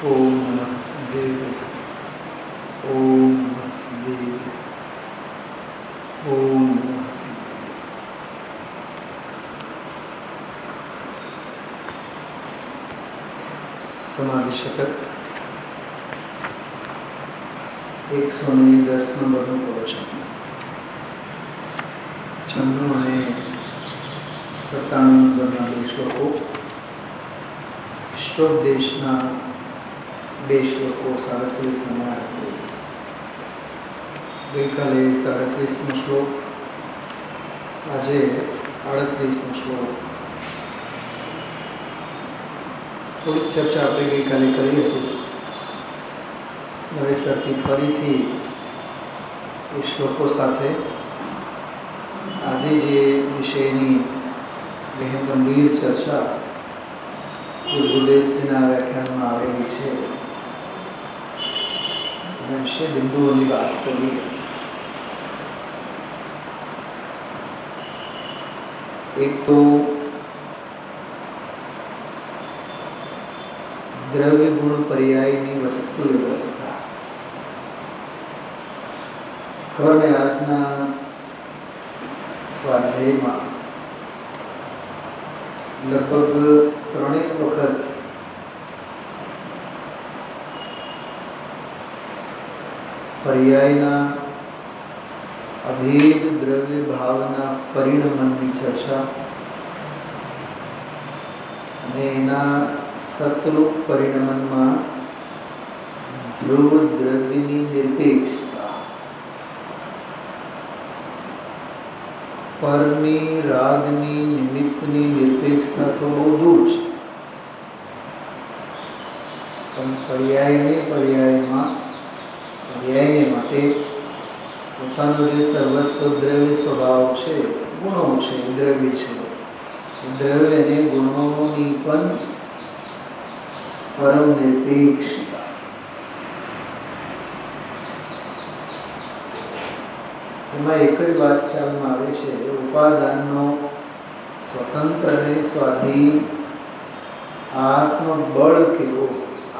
ઓમ નમઃ શિવાય. ઓમ નમઃ શિવાય. ઓમ નમઃ શિવાય. સમાધિ શતક 110 નંબરનું પ્રવચન. 96 અને 97 નંબરના બે શ્લોકો, ઇષ્ટોપદેશના બે શ્લોકો 37 અને 38. ગઈકાલે 37મો શ્લોક, આજે 38મો શ્લોક. થોડીક ચર્ચા આપણે ગઈકાલે કરી હતી. નવેસરથી ફરીથી એ શ્લોકો સાથે આજે જે વિષયની ગહેન ગંભીર ચર્ચા ગુરુદેવશ્રીના વ્યાખ્યાનમાં આવેલી છે એના વિશે બિંદુઓની વાત કરીએ. એક તો દ્રવ્ય ગુણ પર્યાયની વસ્તુ વ્યવસ્થા. ખબર ને, આજના સ્વાધ્યાયમાં લગભગ 3 વખત પર્યાયના અભેદ દ્રવ્ય ભાવના પરિણમનની ચર્ચા અને એના સતરૂપ પરિણમનમાં ધ્રુવ દ્રવ્યની નિરપેક્ષતા, પરની રાગની નિમિત્તની નિરપેક્ષતા તો બહુ દૂર છે, પણ પર્યાયને માટે પોતાનો જે સર્વસ્વ દ્રવ્ય સ્વભાવ છે, ગુણો છે, દ્રવ્ય છે, એ દ્રવ્ય અને ગુણોની પણ પરમ નિરપેક્ષતા. એમાં એક જ વાત ખ્યાલમાં આવે છે, ઉપાદાનનો સ્વતંત્ર અને સ્વાધીન આત્મબળ કેવો.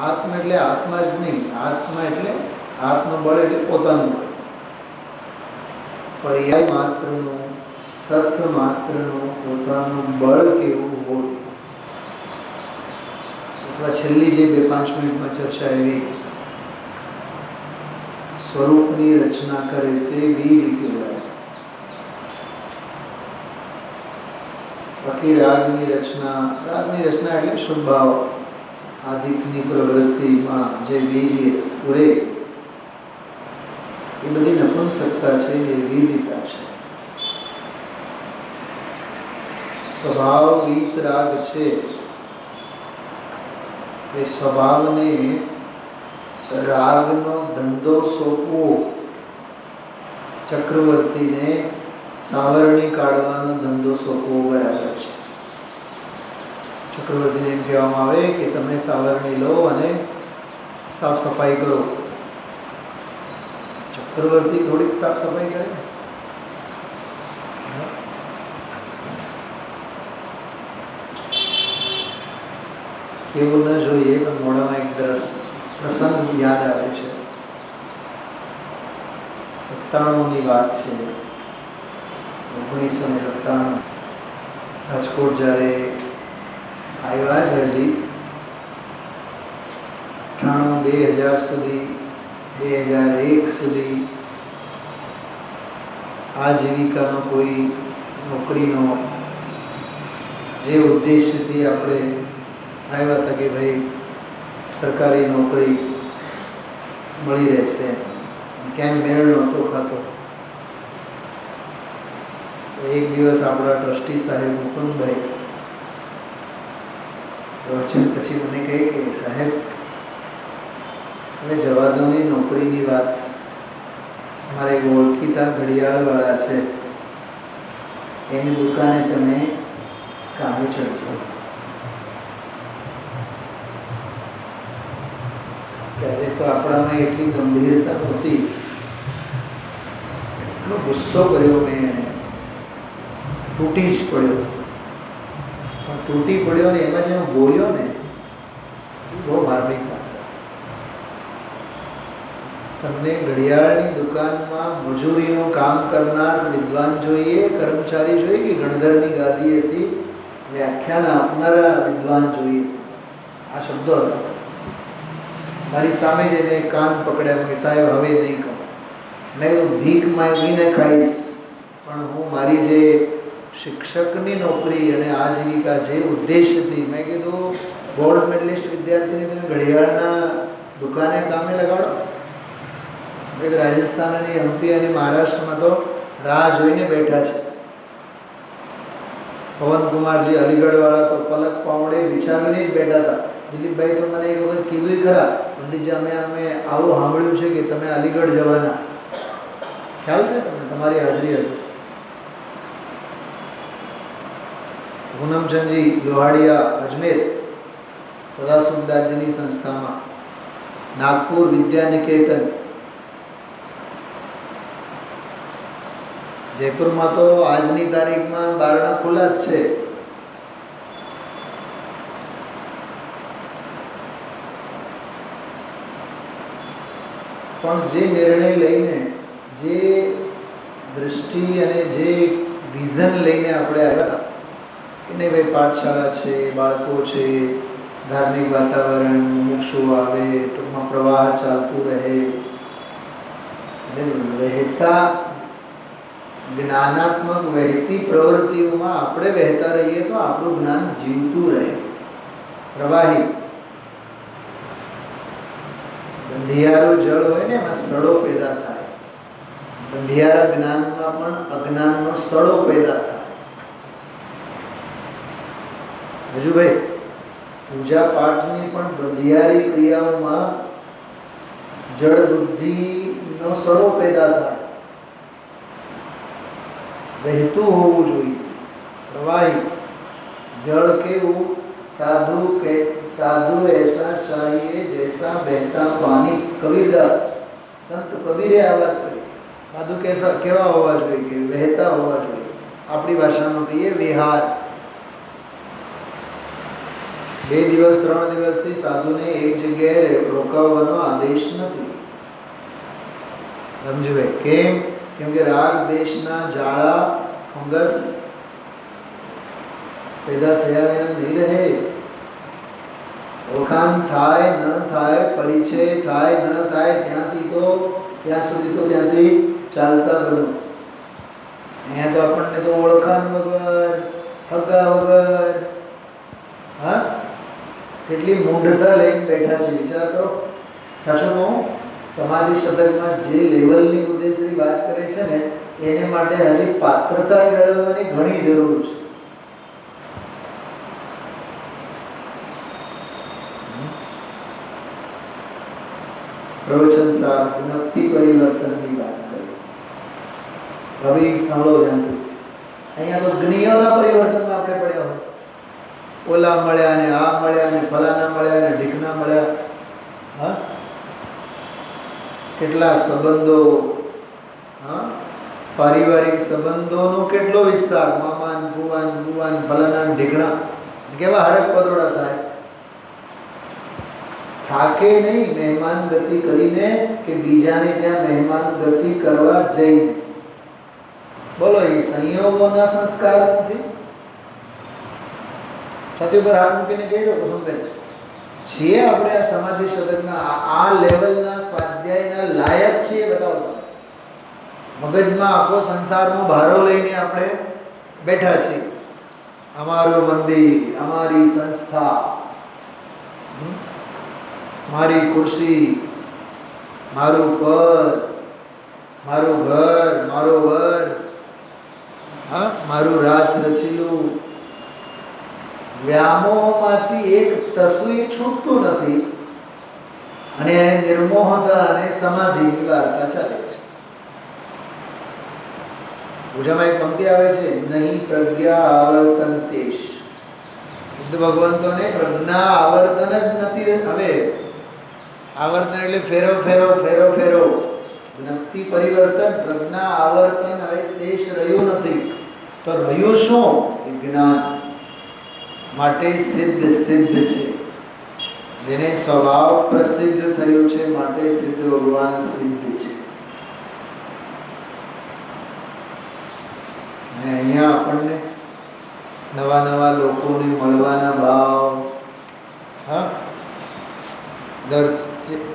આત્મ એટલે આત્મા જ નહીં, આત્મા એટલે આત્મબળ એટલે પોતાનું બળ. પર્યાય માત્રનું, સત માત્રનું પોતાનું બળ કેવું હોય, અથવા છેલ્લી જે 2-5 મિનિટમાં ચર્ચા એવી સ્વરૂપની રચના કરે તે વીર કહેવાય. બાકી રાગની રચના એટલે શુભ ભાવ આદિકની પ્રવૃત્તિમાં જે વીર્ય સ્ફુરે એ બધી નપુંસકતા છે, નિર્વીર્યતા છે. સ્વભાવ વીતરાગ છે, તે સ્વભાવને રાગનો ધંધો સોંપવો, ચક્રવર્તીને સાવરણી કાઢવાનો ધંધો સોંપવો બરાબર છે. ચક્રવર્તીને એમ કહેવામાં આવે કે તમે સાવરણી લો અને સાફ સફાઈ કરો. ચક્રવર્તી થોડીક સાફ સફાઈ કરે. કેવું ન જોઈએ, પણ મોઢામાં એક પ્રસંગ યાદ આવે છે. 97ની વાત છે, 1997 રાજકોટ જ્યારે આવ્યા છે, હજી 98, 2000 સુધી, 2001 સુધી આજીવિકાનો કોઈ નોકરીનો જે ઉદ્દેશથી આપણે આવ્યા હતા કે ભાઈ સરકારી નોકરી મળી રહેશે, ક્યાંય મેળ નહોતો ખાતો. તો એક દિવસ આપણા ટ્રસ્ટી સાહેબ મુકુંદભાઈ પ્રવચન પછી મને કહે કે સાહેબ, હવે જવા દોની નોકરીની વાત, મારે એક ઓળખીતા ઘડિયાળવાળા છે, એની દુકાને તમે કામે ચડજો. ત્યારે તો આપણામાં એટલી ગંભીરતા નહોતી, એટલો ગુસ્સો કર્યો મેં, એને તૂટી જ પડ્યો. પણ તૂટી પડ્યો ને એમાં જેનો બોલ્યો ને એ બહુ માર્મિક વાત હતી. તમને ઘડિયાળની દુકાનમાં મજૂરીનું કામ કરનાર વિદ્વાન જોઈએ, કર્મચારી જોઈએ, કે ગણધરની ગાદીએથી વ્યાખ્યાન આપનારા વિદ્વાન જોઈએ? આ શબ્દો હતા. મારી સામે જ એને કાન પકડ્યા કે સાહેબ હવે નહીં કહું. મેં કીધું ભીખ માંગીને ખાઈશ, પણ હું મારી જે શિક્ષકની નોકરી અને આજીવિકા જે ઉદ્દેશથી, મેં કીધું ગોલ્ડ મેડલિસ્ટ વિદ્યાર્થીને તમે ઘડિયાળના દુકાને કામે લગાડો? મેં કીધું રાજસ્થાન અને એમપી અને મહારાષ્ટ્રમાં તો રાહ જોઈને બેઠા છે. પવનકુમારજી અલીગઢવાળા તો પલક પાવડે બિછાવીને જ બેઠા હતા. દિલીપભાઈ તો મને એક વખત કીધું ખરા, પંડિતજી અમે આવું સાંભળ્યું છે કે તમે અલીગઢ જવાના. ખ્યાલ છે તમને? તમારી હાજરી હતી. પૂનમચંદજી લોહાડિયા અજમેર સદાશિવદાસજીની સંસ્થામાં, નાગપુર વિદ્યાનિકેતન, જયપુરમાં તો આજની તારીખમાં બારણા ખુલ્લા જ છે. પણ જે નિર્ણય લઈને, જે દૃષ્ટિ અને જે વિઝન લઈને આપણે આવ્યા હતા કે નહીં ભાઈ, પાઠશાળા છે, બાળકો છે, ધાર્મિક વાતાવરણ, મોક્ષો આવે, ટૂંકમાં પ્રવાહ ચાલતું રહે, વહેતા જ્ઞાનાત્મક વહેતી પ્રવૃત્તિઓમાં આપણે વહેતા રહીએ તો આપણું જ્ઞાન જીવતું રહે, પ્રવાહી. બંધિયારું જળ હોય ને, એમાં સડો પેદા થાય. બંધિયારા જ્ઞાનમાં પણ અજ્ઞાનનો સડો પેદા થાય. હજુ ભાઈ પૂજા પાઠની પણ બંધિયારી ક્રિયાઓમાં જળ બુદ્ધિનો સડો પેદા થાય. વહેતું હોવું જોઈએ, પ્રવાહી. જળ કેવું? साधु ऐसा चाहिए जैसा बहता पानी. कबीरदास संत कबीरे आ बात કરી. साधु કેવા હોવા જોઈએ? કે વહેતા હોવા જોઈએ. આપણી ભાષામાં કહીએ વિહાર. 2 દિવસ 3 દિવસથી સાધુને એક જગ્યાએ રોકાવાનો આદેશ નથી. સમજો ભાઈ? કેમ કે રાગ દેશના જાળા, ફંગસ પેદા થયા વિના નહીં રહે. ઓળખાણ થાય ન થાય, પરિચય થાય ન થાય, ત્યાં સુધી તો ત્યાંથી ચાલતા બનો. અહીંયા તો આપણને તો ઓળખાણ વગર, હગા વગર, હા, કેટલી મૂઢતા લઈને બેઠા છે. વિચાર કરો. સાચું કહું, સમાધિ શતકમાં જે લેવલની ઉદ્દેશની વાત કરે છે ને, એને માટે હજી પાત્રતા મેળવવાની ઘણી જરૂર છે. પ્રવચન સાર જ્ઞપ્તિ પરિવર્તનની વાત કરી. હવે સાંભળો ધ્યાનથી. અહીંયા તો જ્ઞેયોના પરિવર્તનમાં આપણે પડ્યા હોય. ઓલા મળ્યા ને આ મળ્યા ને ફલાના મળ્યા ને ઢીકના મળ્યા. હા, કેટલા સંબંધો, હા, પારિવારિક સંબંધોનો કેટલો વિસ્તાર. મામાન, ભુવાન, બુવાન, ફલાના ઢીકણા, કેવા હરક પદોડા થાય. થાકે નહીં મહેમાન ગતિ કરીને, કે બીજાને ત્યાં મહેમાન ગતિ કરવા જઈને. બોલો, એ સંયોગોના સંસ્કાર નથી? છાતી ઉપર હાથ મૂકીને કહેજો કુસુમબેન, છીએ આપણે આ સમાધિ શતકના આ લેવલના સ્વાધ્યાયના લાયક છીએ? બતાવો. મગજમાં આખો સંસારનો ભારો લઈને આપણે બેઠા છીએ. અમારું મંદિર, અમારી સંસ્થા, મારી ખુરશી, મારું પદ, મારું ઘર, મારો વર, હા, મારું રાજ રચીલું. વ્યામોહમાંથી એક તસવીર છૂટતું નથી, અને નિર્મોહતા અને સમાધિની વાર્તા ચાલે છે. પૂજામાં એક પંક્તિ આવે છે, નહીં પ્રજ્ઞા આવર્તન શેષ. સિદ્ધ ભગવંતોને પ્રજ્ઞા આવર્તન જ નથી. હવે આવર્તન એટલે ફેરો ફેરો ફેરો ફેરો. જ્ઞપ્તિ પરિવર્તન, પ્રજ્ઞા આવર્તન હવે શેષ રહ્યું નથી. તો રહ્યું શું? એ જ્ઞાન માટે સિદ્ધ છે. જેને સ્વભાવ પ્રસિદ્ધ થયું છે માટે સિદ્ધ ભગવાન સિદ્ધ છે. અને અહીંયા આપણને નવા નવા લોકોને મળવાના ભાવ, હા, દર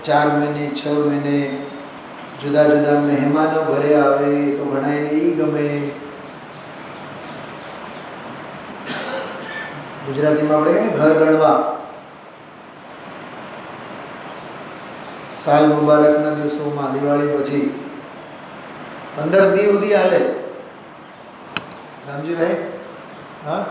4 મહિને 6 મહિને જુદા જુદા મહેમાનો ઘરે આવે તો ઘણાને એ ગમે. ગુજરાતીમાં આપણે કહીએ ને ઘર ગણવા. સાલ મુબારકના દિવસોમાં દિવાળી પછી 15 દી સુધી હાલે. રામજીભાઈ, હા,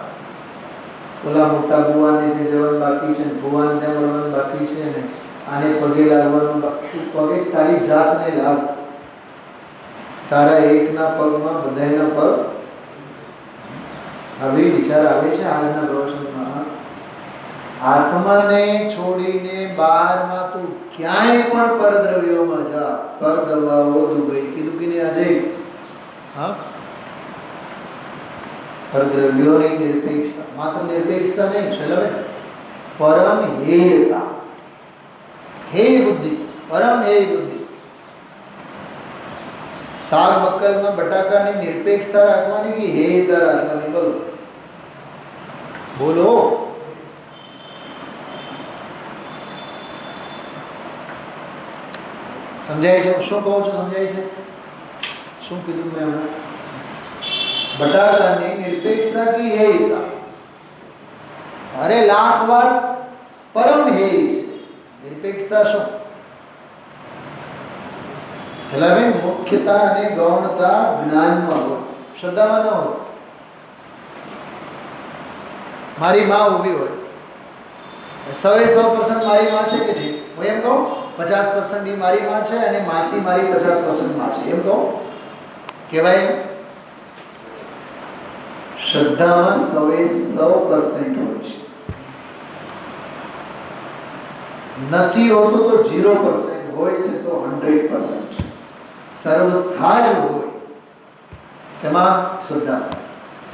ઓલા મોટા ભુવાને તે જવાનું બાકી છે, ભુવાને ત્યાં મળવાનું બાકી છે, ને આને પગે લાગવાનું બાકી. પગે તારી જાતને લાગ. તારા એકના પગમાં બધાના પગ. હવે વિચાર આવે છે આજના પ્રવચનમાં, આત્માને છોડીને બહારમાં તું ક્યાંય પણ પરદ્રવ્યોમાં જા, પર દવાઓ દુબઈ કીધું કે નહીં આજે? હા, પરદ્રવ્યોની નિરપેક્ષતા, માત્ર નિરપેક્ષતા નહીં, શૈલાબેન, પરમ હેયતા, હે બુદ્ધિ, પરમ હે બુદ્ધિ. શાક બકલમાં બટાકાની નિરપેક્ષતા રાખવાની કે હેયતા રાખવાની? બોલો બોલો. સમજાય છે? શું કહું છું? સમજાય છે? શું કીધું મેં હમણાં? બટાકાની નિરપેક્ષતા કી હેયતા. અરે લાખ વાર પરમ હેય છે. નિરપેક્ષતા શું? છેલ્લાબેન, મુખ્યતા અને ગૌણતા જ્ઞાનમાં હોય, શ્રદ્ધામાં ન હોય. મારી માં ઊભી હોય, 100% મારી માં છે કે નહીં? હું એમ કહું 50% એ મારી માં છે અને માસી મારી 50% માં છે, એમ કહું? કહેવાય એમ? શ્રદ્ધામાં 100% હોય છે. નથી હોતું તો 0%, હોય છે તો 100%. સર્વથા જ હોય. શેમાં? શ્રદ્ધામાં.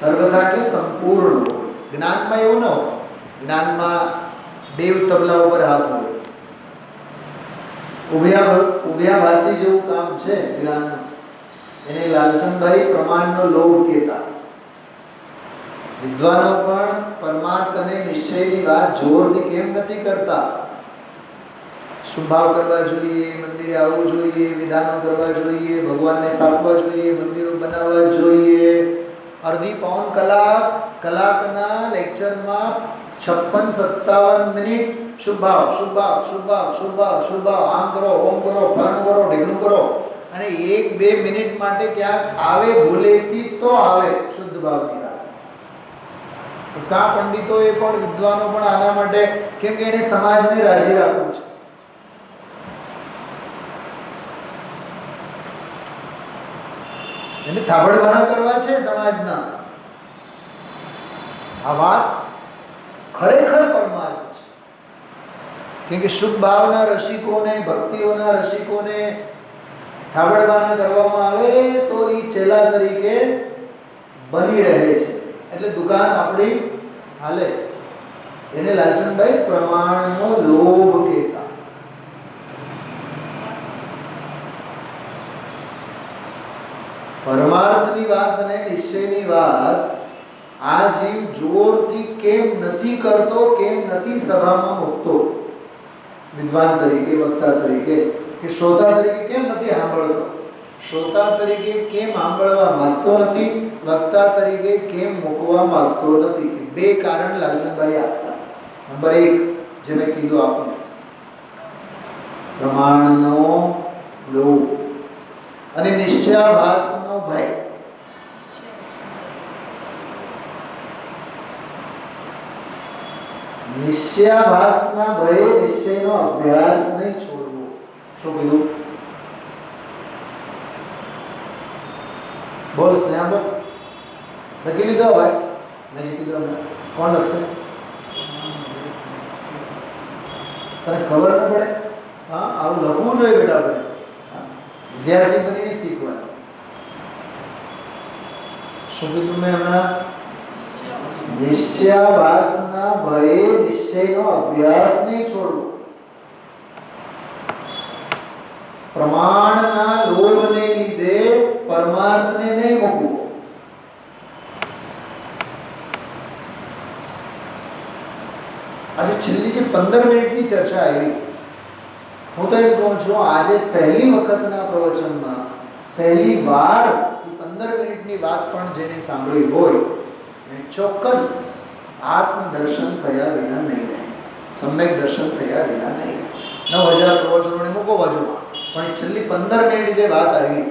સર્વથા એટલે સંપૂર્ણ હોય. જ્ઞાનમાં એવું ન હોય. જ્ઞાનમાં બે તબલા ઉપર હાથ હોય. ઉભ્યાભાસી જેવું કામ છે જ્ઞાનનું. એને લાલચંદભાઈ પ્રમાણનો લોભ કહેતા. વિદ્વાનો પણ પરમાર્થ અને નિશ્ચયની વાત જોરથી કેમ નથી કરતા? શુભાવ કરવા જોઈએ, મંદિરે આવવું જોઈએ, વિધાનો કરવા જોઈએ, ભગવાનને સ્થાપવા જોઈએ, મંદિરો બનાવવા જોઈએ. અડધી પૌન કલાકના લેક્ચરમાં 56-57 મિનિટ શુભાવ શુભાવ શુભાવ શુભાવ શુભાવ, આમ કરો, ઓમ કરો, ફલાણું કરો, ઢીકણું કરો. અને 1-2 મિનિટ માટે ક્યાંક આવે ભૂલેથી તો આવે શુદ્ધ ભાવની વાત. તો કા પંડિતોએ પણ, વિદ્વાનો પણ આના માટે, કેમ કે એને સમાજને રાજી રાખવું છે. એને થાબડવાના કરવા છે સમાજના. આ વાત ખરેખર પરમાર્થ છે. કેમ કે શુભ ભાવના રસિકોને, ભક્તિઓના રસિકોને થાબડવાના કરવામાં આવે તો એ ચેલા તરીકે બની રહે છે. એટલે દુકાન આપણી હાલે. એને લાલચંદભાઈ પ્રમાણનો લોભ કહેતા. પરમાર્થની વાત અને નિશ્ચયની વાત આ જીવ જોરથી કેમ નથી કરતો, કેમ નથી સભામાં મૂકતો? વિદ્વાન તરીકે, વક્તા તરીકે કે શ્રોતા તરીકે કેમ નથી સાંભળતો? શ્રોતા તરીકે કેમ સાંભળવા માંગતો નથી? વક્તા તરીકે કેમ મૂકવા માંગતો નથી? બે કારણ લાલચંદભાઈ આપતા. નંબર 1, જે મેં કીધું આપને, પ્રમાણનો લોભ અને નિશ્ચયાભાસનો ભય. નિશ્ચયાભાસના ભયે નિશ્ચયનો અભ્યાસ નહીં છોડવો. શું કીધું? બોલ સ્નેહા, બોલ. લખી લીધો? હવે મેં જે કીધું કોણ લખશે? તને ખબર ન પડે? હા, આવું લખવું જોઈએ બેટા. આપણે વિદ્યાર્થી બનીને શીખવાનું. શું કીધું મેં હમણાં? નિશ્ચયાભાસના ભયે નિશ્ચયનો અભ્યાસ નહીં છોડવો. પ્રમાણના લોભને લીધે પરમાર્થને નહીં મૂકવો. આજે છેલ્લી જે 15 મિનિટની ચર્ચા આવી, હું તો એમ કહું છું, આજે પહેલી વખતના પ્રવચનમાં પહેલી વાર 15 મિનિટની વાત પણ જેને સાંભળી હોય એને ચોક્કસ આત્મદર્શન થયા વિના નહીં રહે, સમ્યક દર્શન થયા વિના નહીં રહે. 9000 પ્રવચનોને મૂકો બાજુમાં, પણ છેલ્લી 15 મિનિટ જે વાત આવી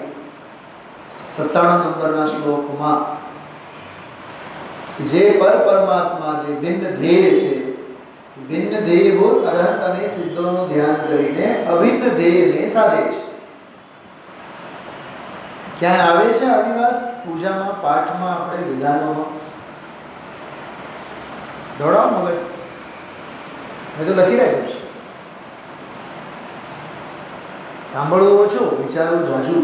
97 નંબરના શ્લોકમાં, જે પરમાત્મા જે ભિન્ન ધ્યેય છે, ભિન્ન ધ્યેયભૂત અરહંત અને સિદ્ધોનું ધ્યાન કરીને અભિન્ન ધ્યેયને સાધે છે. ક્યાંય આવે છે આવી વાત? પૂજામાં, પાઠમાં, આપણે વિધાનોમાં? દોડાવ મગજ, મેં તો લખી રાખ્યું છે. સાંભળવું ઓછું, વિચારવું જાજુ.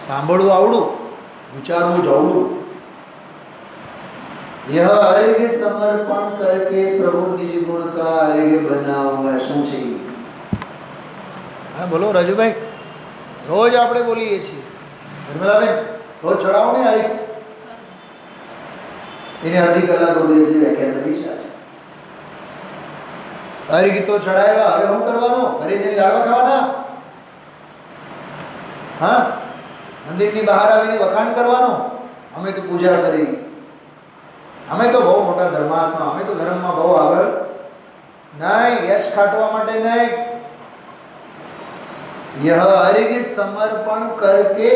સાંભળવું આવડું, વિચારવું જાવડું. यह अर्घ्य समर्पण करके प्रभु निज गुण का अर्घ्य बनाऊंगा. શું છે? હા બોલો રાજુભાઈ, રોજ આપણે બોલીએ છીએ. ધર્મલાબેન રોજ ચડાવો ને આરી, એને અડધી કલાક ઉદ્દેશી વ્યાખ્યાન કરી છે. અર્ઘ્ય તો ચડાવ્યા, હવે શું કરવાનો? ઘરે જઈને લાડવા ખાવાના? હા, મંદિરની બહાર આવીને વખાણ કરવાનો, અમે તો પૂજા કરી, અમે તો બહુ મોટા ધર્માત્મા, અમે તો ધર્મમાં બહુ આગળ. નહીં, યશ ખાટવા માટે નહીં. यह अर्घ्य समर्पण करके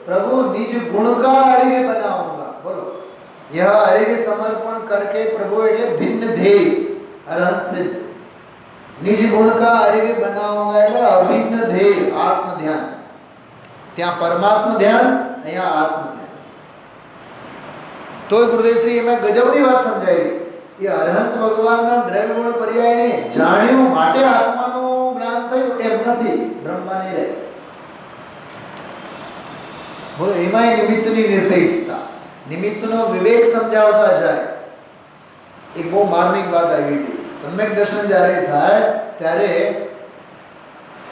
प्रभु निज गुण का अर्घ्य बनाऊंगा. बोलो, यह अर्घ्य समर्पण करके प्रभु એટલે ભિન્ન ધ્યેય અરહંત સિદ્ધ, નિજ ગુણ કા अर्घ्य बनाऊंगा એટલે અભિન્ન ધ્યેય આત્મ ધ્યાન. ત્યાં પરમાત્મ ધ્યાન, અહીંયા આત્મ ધ્યાન. તો ગુરુદેવશ્રી એમાં ગજબની વાત સમજાવી. એ અરહંત ભગવાનના દ્રવ્ય ગુણ પર્યાયને જાણ્યું માટે આત્માનું જ્ઞાન થયું એમ નથી, બ્રહ્મા નહીં રહે. બોલો, એમાંય નિમિત્તની નિરપેક્ષતા, નિમિત્તનો વિવેક સમજાવતા જાય. એક બહુ માર્મિક વાત આવી હતી. સમ્યક દર્શન જ્યારે થાય ત્યારે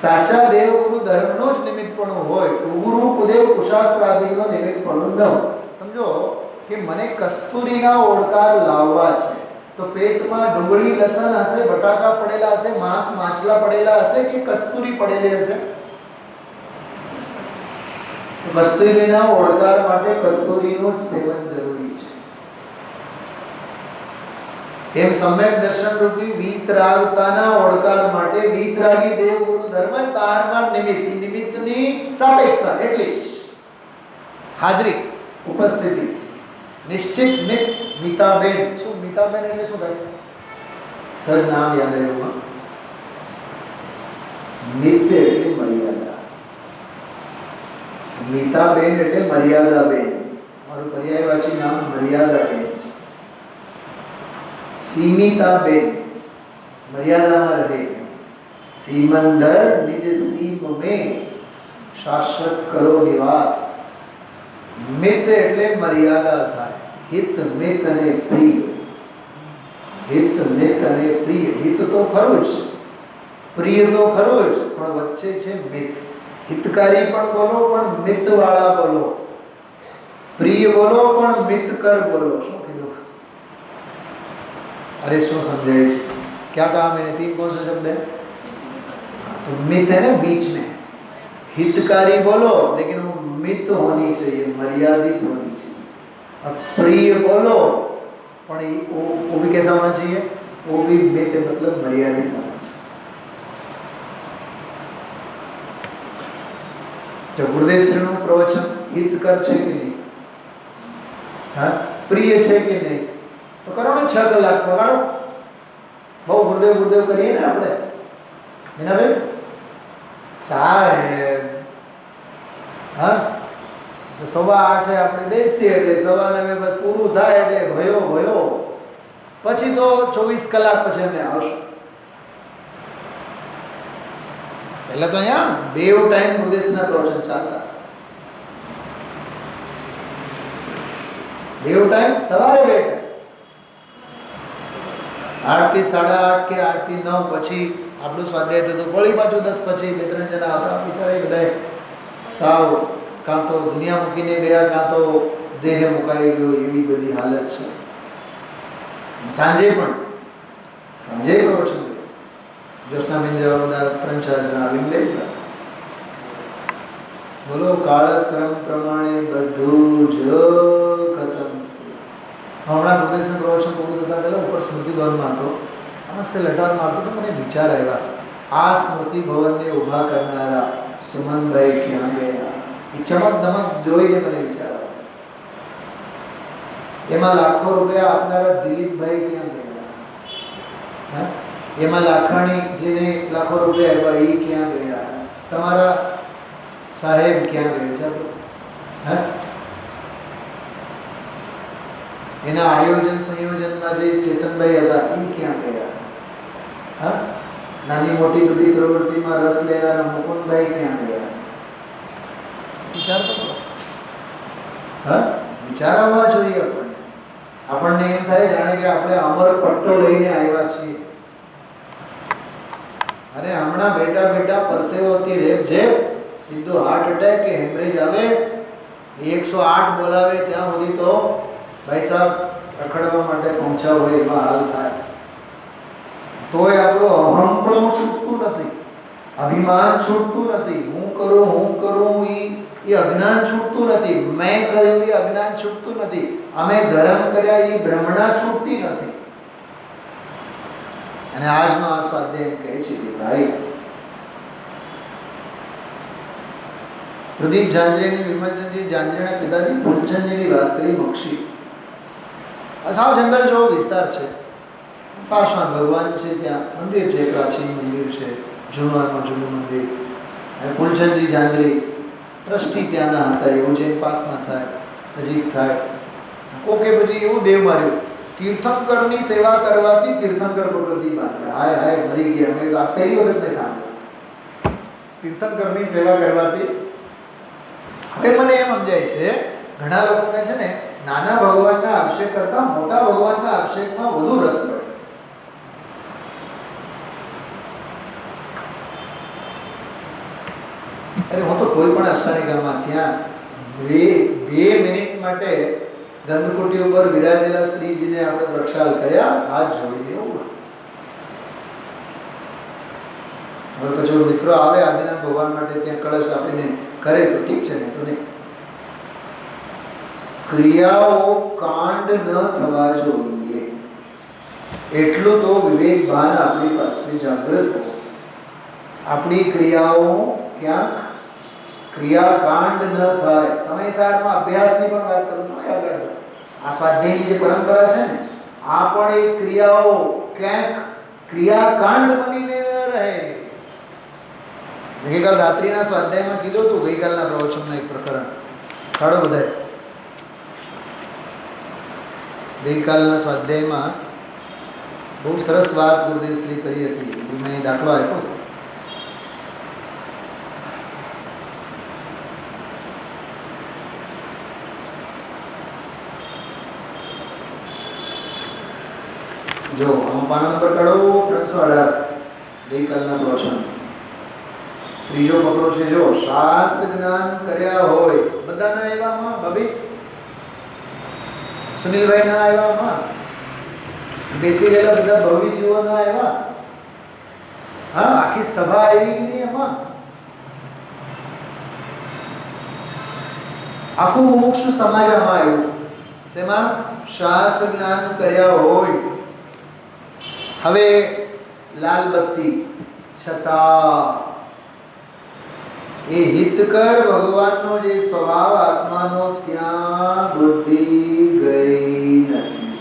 સાચા દેવગુરુ ધર્મનો જ નિમિત્તપણું હોય, ગુરુ કુદેવ કુશાસ્ત્રાદિનો નિમિત્તપણું ન હોય. સમજો કે મને કસ્તુરીના ઓળકાર લાવવા છે, તો પેટમાં ડુંગળી, લસણ હશે, બટાકા પડેલા હશે, માંસ માછલા પડેલા હશે કે કસ્તુરી પડેલી હશે? કસ્તુરીના ઓળકાર માટે કસ્તુરીનું સેવન જરૂરી છે. એમ સમ્યક દર્શન રૂપી વીતરાગતાના ઓળકાર માટે વીતરાગી દેવગુરુ ધર્મ જ બહારમાં નિમિત્ત, નિમિત્તની સાપેક્ષતા એટલી જ હાજરી, ઉપસ્થિતિ. નિશ્ચિત મિત મિતાબેન. શું મિતાબેન એટલે શું થાય? સર નામ યાદ આવ્યું. મિત એટલે મર્યાદા, મિતાબેન એટલે મર્યાદાબેન. મારું પર્યાયવાચી નામ મર્યાદાબેન છે. સીમિતાબેન મર્યાદામાં રહે. સીમંદર નિજ સીમ મેં શાશ્વત કરો નિવાસ. મિત એટલે મર્યાદા થાય. હિત, મિત અને પ્રિય. હિત, મિત અને પ્રિય. હિત તો ખરું જ, પ્રિય તો ખરું જ, પણ વચ્ચે છે મિત. હિતકારી પણ બોલો, પણ મિતવાળા બોલો. પ્રિય બોલો, પણ મિતકર બોલો. શું કીધું? अरे શું समझाइए? क्या कहा मैंने? 3 कौन से शब्द है? तो मित है ना बीच में. हितकारी बोलो लेकिन वो मित होनी चाहिए, मर्यादित होनी चाहिए. अब प्रिय बोलो पर वो भी कैसा होना चाहिए? वो भी मित मतलब मर्यादित होना चाहिए. तो गुरुदेव श्रीનું પ્રવચન હિતકર છે કે નહીં? હા, પ્રિય છે કે નહીં? તો કરો ને 6 કલાક પગાડો. બહુ ગુરુદેવ ગુરુદેવ કરીએ ને આપણે, એના બેન સાહેબ. હા, તો 8:15 આપણે બેસીએ એટલે 9:15 બસ પૂરું થાય એટલે ભયો ભયો. પછી તો 24 કલાક પછી અમે આવશું. પહેલા તો અહીંયા 2 ટાઈમ ગુરુદેવના પ્રવચન ચાલતા. 2 ટાઈમ, સવારે 2 ટાઈમ. 8 થી 8:30 કે 8 થી 9 પછી આપણું સ્વાધ્યાય થતું, વળી પાછું 10 પછી 2-3 જણા હતા, બિચારા એ બધા સાવ કાં તો દુનિયા મૂકીને ગયા, કાં તો દેહ મુકાઈ ગયો, એવી બધી હાલત છે. સાંજે પ્રવચન જ્યોત્સનાબેન જેવા બધા 3-4 જણા આવીને બેસતા. બોલો, કાળક્રમ પ્રમાણે બધું જ ખતમ. હમણાં પ્રદેશનું પ્રવચન પૂરું થતાં પહેલાં ઉપર સ્મૃતિ ભવનમાં હતો, મસ્ત લટાર મારતો તો મને વિચાર આવ્યા, આ સ્મૃતિ ભવનને ઊભા કરનારા સુમનભાઈ ક્યાં ગયા? એ ચમક દમક જોઈને મને વિચાર આવ્યો. એમાં લાખો રૂપિયા આપનારા દિલીપભાઈ ક્યાં ગયા? હા, એમાં લાખાણી જેને લાખો રૂપિયા આપ્યા એ ક્યાં ગયા? તમારા સાહેબ ક્યાં ગયા? ચાલો, હા, એના આયોજન સંયોજનમાં જે ચેતનભાઈ હતા એ ક્યાં ગયા? હા, નાની મોટી બધી પ્રવૃત્તિમાં રસ લેનારા મુકુંદભાઈ ક્યાં ગયા? વિચાર તો કરો. હા, વિચાર આવવા જોઈએ. આપણને એમ થાય જાણે કે આપણે અમર પટ્ટો લઈને આવ્યા છીએ, અને હમણાં બેઠા બેઠા પરસેવોથી રેપ જેપ સીધો હાર્ટ એટેક કે હેમરેજ આવે, 108 બોલાવે ત્યાં સુધી તો ભાઈ સાહેબ રખડવા માટે પહોંચ્યા હોય એવા હાલ થાય. તોય આપણો અહંપણું છૂટતું નથી, અભિમાન છૂટતું નથી, હું કરું એ અજ્ઞાન છૂટતું નથી, મેં કર્યું એ અજ્ઞાન છૂટતું નથી, અમે ધર્મ કર્યા એ ભ્રમણા છૂટતી નથી. અને આજનો આ સ્વાધ્યાય એમ કહે છે કે ભાઈ, પ્રદીપ ઝાંઝરેની, વિમલચંદજી ઝાંઝરેના પિતાજી ફૂલચંદજીની વાત કરી. મક્ષી સાવ જંગલ જેવો વિસ્તાર છે, પાર્શ્વનાથ ભગવાન છે, ત્યાં મંદિર છે, પ્રાચીન મંદિર છે, જૂનું મંદિર. અને ફૂલચંદજી ઝાંઝરી ટ્રસ્ટી ત્યાંના હતા, એવું જેમ પાસમાં થાય, નજીક થાય. કોકે પછી એવું દેવ માર્યું, તીર્થંકરની સેવા કરવાથી તીર્થંકર પ્રકૃતિ બાંધ્યા. હાય હાય, મરી ગયા. મેં તો આ પહેલી વખત મેં સાંભળ્યું, તીર્થંકરની સેવા કરવાથી. હવે મને એમ સમજાય છે, ઘણા લોકોને છે ને નાના ભગવાનના અભિષેક કરતા મોટા ભગવાનના અભિષેકમાં વધુ રસ પડે. અરે હું તો કોઈ પણ અષ્ટાનિકામાં ત્યાં બે મિનિટ માટે ગંધકુટી ઉપર વિરાજેલા શ્રીજીને આપણે પ્રક્ષાલ કર્યા, હાથ જોડીને ઉભા. હવે પછી મિત્રો આવે આદિનાથ ભગવાન માટે ત્યાં કળશ આપીને કરે તો ઠીક છે, નહીં તો નહીં. ક્રિયાઓ કાંડ ન થવા જોઈએ એટલું તો વિવેક ભાન આપણી પાસે જાગૃત હોવું જોઈએ. આપણી ક્રિયાઓ ક્યાંક ક્રિયાકાંડ ન થાય. સમયસારમાં અભ્યાસની પણ વાત કરું છું, યાદ રાખજો. આ સ્વાધ્યાયની જે પરંપરા છે ને, આ પણ એ ક્રિયાઓ ક્યાંક ક્રિયાકાંડ બનીને ન રહે. ગઈકાલ રાત્રિના સ્વાધ્યાયમાં કીધું હતું, ગઈકાલના પ્રવચનનું એક પ્રકરણ કાઢો બધાય. ગઈકાલના સ્વાધ્યાયમાં બહુ સરસ વાત ગુરુદેવ શ્રી કરી હતી, એ મેં દાખલો આપ્યો હતો. જો પાનો નંબર કાઢો, 318 ગઈકાલના પ્રવચન. ત્રીજો ફકરો છે, જો શાસ્ત્ર જ્ઞાન કર્યા હોય બધાના આવ્યામાં, ભાભી સુનિલભાઈ ના આવ્યામાં, બેસી રહેલા બધા ભવિજીઓ ના આવ્યા, હા, આખી સભા આવી કે નહીં એમાં, આખું મુમુક્ષુ સમાજ આમાં આવ્યું. શેમાં? શાસ્ત્ર જ્ઞાન કર્યા હોય. હવે લાલ બત્તી છતાં એ હિતકર ભગવાનનો જે સ્વભાવ આત્માનો, ત્યાં બુદ્ધિ ગઈ નથી.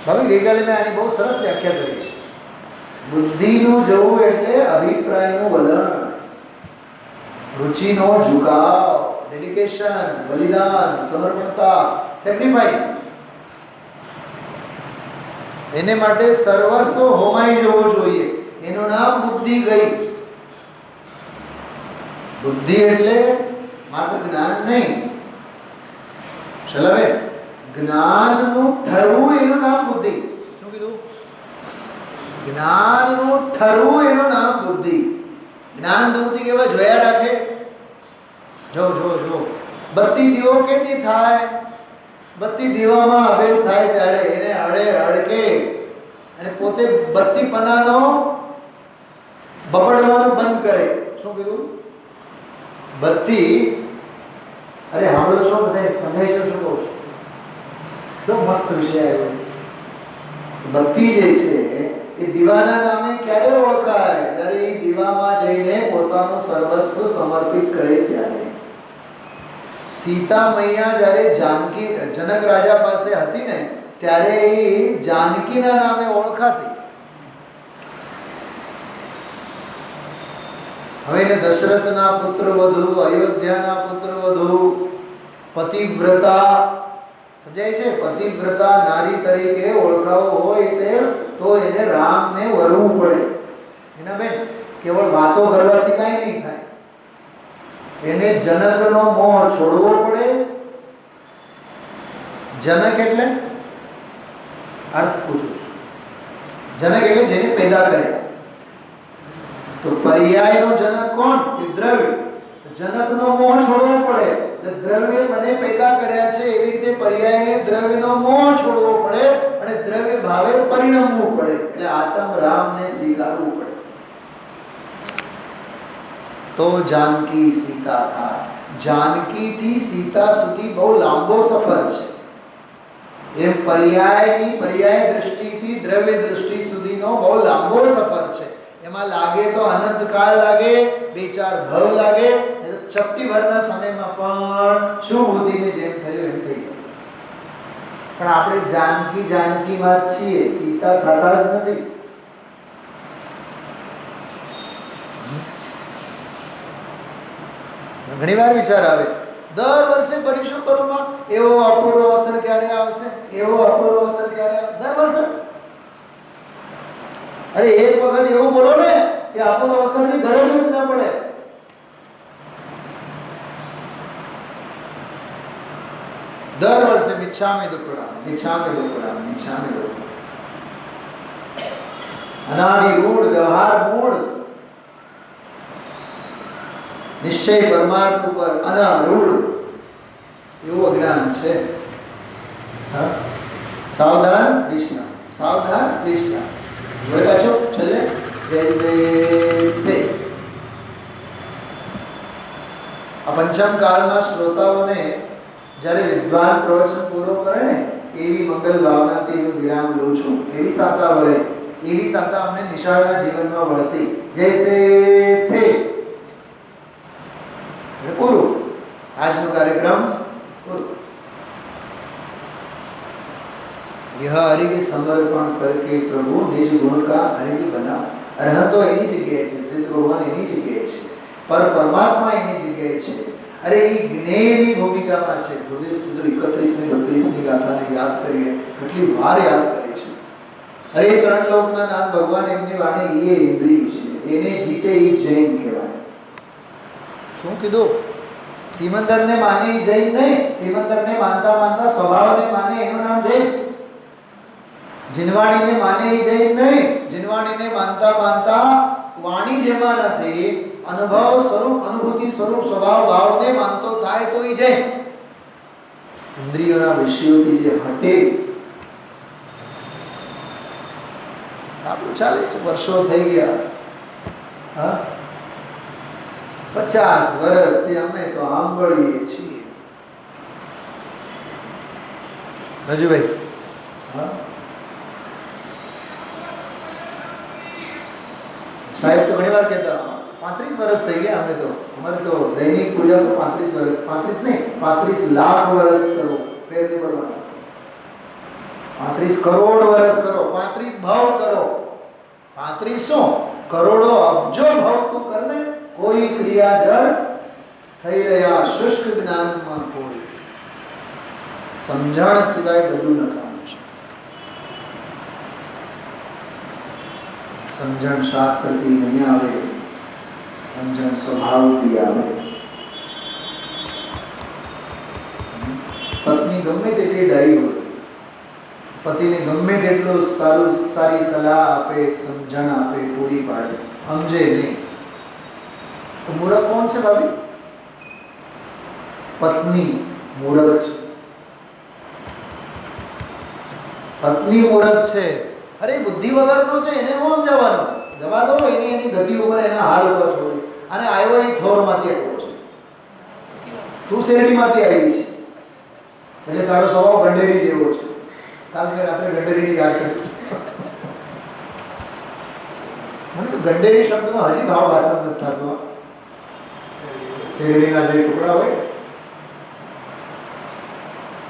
ભાઈ ગઈકાલે મેં આની બહુ સરસ વ્યાખ્યા કરી છે. બુદ્ધિનું જવું એટલે અભિપ્રાયનું વલણ, રુચિનો ઝુકાવ, ડેડિકેશન, બલિદાન, સમર્પણતા, સેક્રિફાઈસ. એને માટે સર્વસ્વ હોમાઈ જવું જોઈએ. એનું નામ બુદ્ધિ ગઈ. બુદ્ધિ એટલે માત્ર જ્ઞાન નહીં, શલાબેન, જ્ઞાનનું ઠરવું એનું નામ બુદ્ધિ. શું કીધું? જ્ઞાનનું ઠરવું એનું નામ બુદ્ધિ. જ્ઞાન દૂરથી કેવા જોયા રાખે. જો જો જો બત્તી દીવો કેથી થાય? બત્તી દીવામાં અભેદ થાય ત્યારે એને અડકે અને પોતે બત્તી પનાનો બબડવાનું બંધ કરે. શું કીધું? બત્તી, અરે સાંભળો છો બધા? સમજાય છે શું કહું છું? તો મસ્ત વિષય આવ્યો. બત્તી જે છે એ દીવાના નામે ક્યારે ઓળખાય? જ્યારે એ દીવામાં જઈને પોતાનું સર્વસ્વ સમર્પિત કરે ત્યારે. સીતા મૈયા જ્યારે જાનકી જનક રાજા પાસે હતી ને ત્યારે એ જાનકીના નામે ઓળખાતી. હવે એને દશરથના પુત્ર વધુ, અયોધ્યાના પુત્ર વધુ, પતિવ્રતા, સમજાય છે? પતિવ્રતા નારી તરીકે ઓળખાવો હોય તે તો એને રામને વરવું પડે. એના બેન કેવળ વાતો કરવાથી કાંઈ નહીં થાય. એને જનકનો મોહ છોડવો પડે. જનક એટલે અર્થ પૂછું છું. જનક એટલે જેને પેદા કર્યા. તો પર્યાયનો જનક કોણ? કે દ્રવ્ય. જનકનો મોહ છોડવો પડે. દ્રવ્ય મને પેદા કર્યા છે એવી રીતે પર્યાયને દ્રવ્યનો મોહ છોડવો પડે અને દ્રવ્ય ભાવે પરિણમવું પડે. એટલે આત્મ રામને સ્વીકારવું પડે. તો જાનકી સીતા થાય. જાનકીથી સીતા સુધી બહુ લાંબો સફર છે. એમ પર્યાય દૃષ્ટિથી દ્રવ્ય દૃષ્ટિ સુધીનો બહુ લાંબો સફર છે. એમાં લાગે તો અનંત કાળ લાગે, 2-4 ભવ લાગે, ચપટી ભરના સમયમાં પણ શું બુદ્ધિને જેમ થયું એમ થઈ ગયું. પણ આપણે જાનકીમાં છીએ, સીતા થતા જ નથી. ઘણી વાર વિચાર આવે, દર વર્ષે પરીક્ષણ પર્વમાં એવો અપૂર્વ અવસર ક્યારે આવશે, એવો અપૂર્વ અવસર ક્યારે આવશે? દર વર્ષે. અરે એક વખત એવું બોલો ને કે અપૂર્વ અવસરની ગરજ જ ન પડે. દર વર્ષે મિચ્છામિ દુક્કડમ, મિચ્છામિ દુક્કડમ, મિચ્છામિ દુક્કડમ. અનાદિ રૂઢ વ્યવહાર મૂળ, નિશ્ચય પરમાર્થ ઉપર અનારૂઢ એવું અજ્ઞાન છે. સાવધાન કૃષ્ણ, સાવધાન કૃષ્ણ. બોલ્યા છો ચલે જૈસે થે. આ પંચમ કાળમાં શ્રોતાઓને જ્યારે વિદ્વાન પ્રવચન પૂરો કરે ને એવી મંગલ ભાવનાથી હું વિરામ લઉં છું. એવી સાતા વળે, એવી સાતા અમને નિશાળના જીવનમાં વળતી. જૈસે થે. પૂરું. આજનો કાર્યક્રમ પૂરું. यह हरि के समर्पण करके प्रभु निज गुण का हरि की बना. अरहत तो एनी जग्याए છે, સિદ્ધ ભગવાન એની જગ્યાએ છે, પર પરમાત્મા એની જગ્યાએ છે. અરે એ જ્ઞેયની ભૂમિકામાં છે. હૃદય સુધી 31મી 32મી ગાથાને યાદ કરીને કેટલી વાર યાદ કરે છે. અરે 3 લોકના નાથ ભગવાન એમની વાણી એ ઇન્દ્રિય છે. એને જીતે એ જૈન કહેવાય. શું કીધું? સિમંદરને માને એ જૈન નહીં. સિમંદરને માનતા માનતા સ્વભાવને માને એનું નામ જૈન. જીનવાણીને માને એ જૈન નહીં. જીનવાણીને માનતા માનતા વાણી જેમાં નથી, અનુભવ સ્વરૂપ, અનુભૂતિ સ્વરૂપ સ્વભાવ ભાવને માનતો થાય તો એ જૈન. ઇન્દ્રિયોના વિષયોથી જે હટે. આપણું ચાલે છે, વર્ષો થઈ ગયા. હા, 50 વર્ષથી અમે તો સાંભળીએ છીએ. રજુભાઈ, હા, સાહેબ તો ઘણી વાર કહેતા 35 વર્ષ થઈ ગયા અમે તો. અમારે તો દૈનિક પૂજા તો 35 વર્ષ, 35 નહીં 35 લાખ વર્ષ કરો, ફેર નહીં પડવાનો. 35 કરોડ વર્ષ કરો, 35 ભાવ કરો. 3500 કરોડો અબજો ભાવ તું કરને. કોઈ ક્રિયા જળ થઈ રહ્યા શુષ્ક જ્ઞાનમાં, કોઈ સમજણ સિવાય બધું નકામું છે. સમજણ શાસ્ત્રથી નહીં આવે, સમજણ સ્વભાવથી આવે. પત્ની ગમે તેટલી ડાઈ હોય, પતિને ગમે તેટલો સારી સલાહ આપે, સમજણ આપે, પૂરી પાડે, સમજે નહીં તો મૂર્ખ કોણ છે ભાભી? પત્ની મૂર્ખ છે. પત્ની મૂર્ખ છે. અરે બુદ્ધિ વગરનો છે, એને હું સમજાવવાનો? જવા દો, એની ગતિ ઉપર, એના હાલ ઉપર છોડી. અને આવ્યો એ થોરમાંથી આવ્યો છે, તું શેરડીમાંથી આવી છે, એટલે તારો સ્વભાવ ગંડેરી જેવો છે. કાલ મેં રાત્રે ગંડેરીની યાદ કરી. મને તો ગંડેરી શબ્દનો હજી ભાવ આસાન નથી થતો. શેરડીના જે ટુકડા હોય,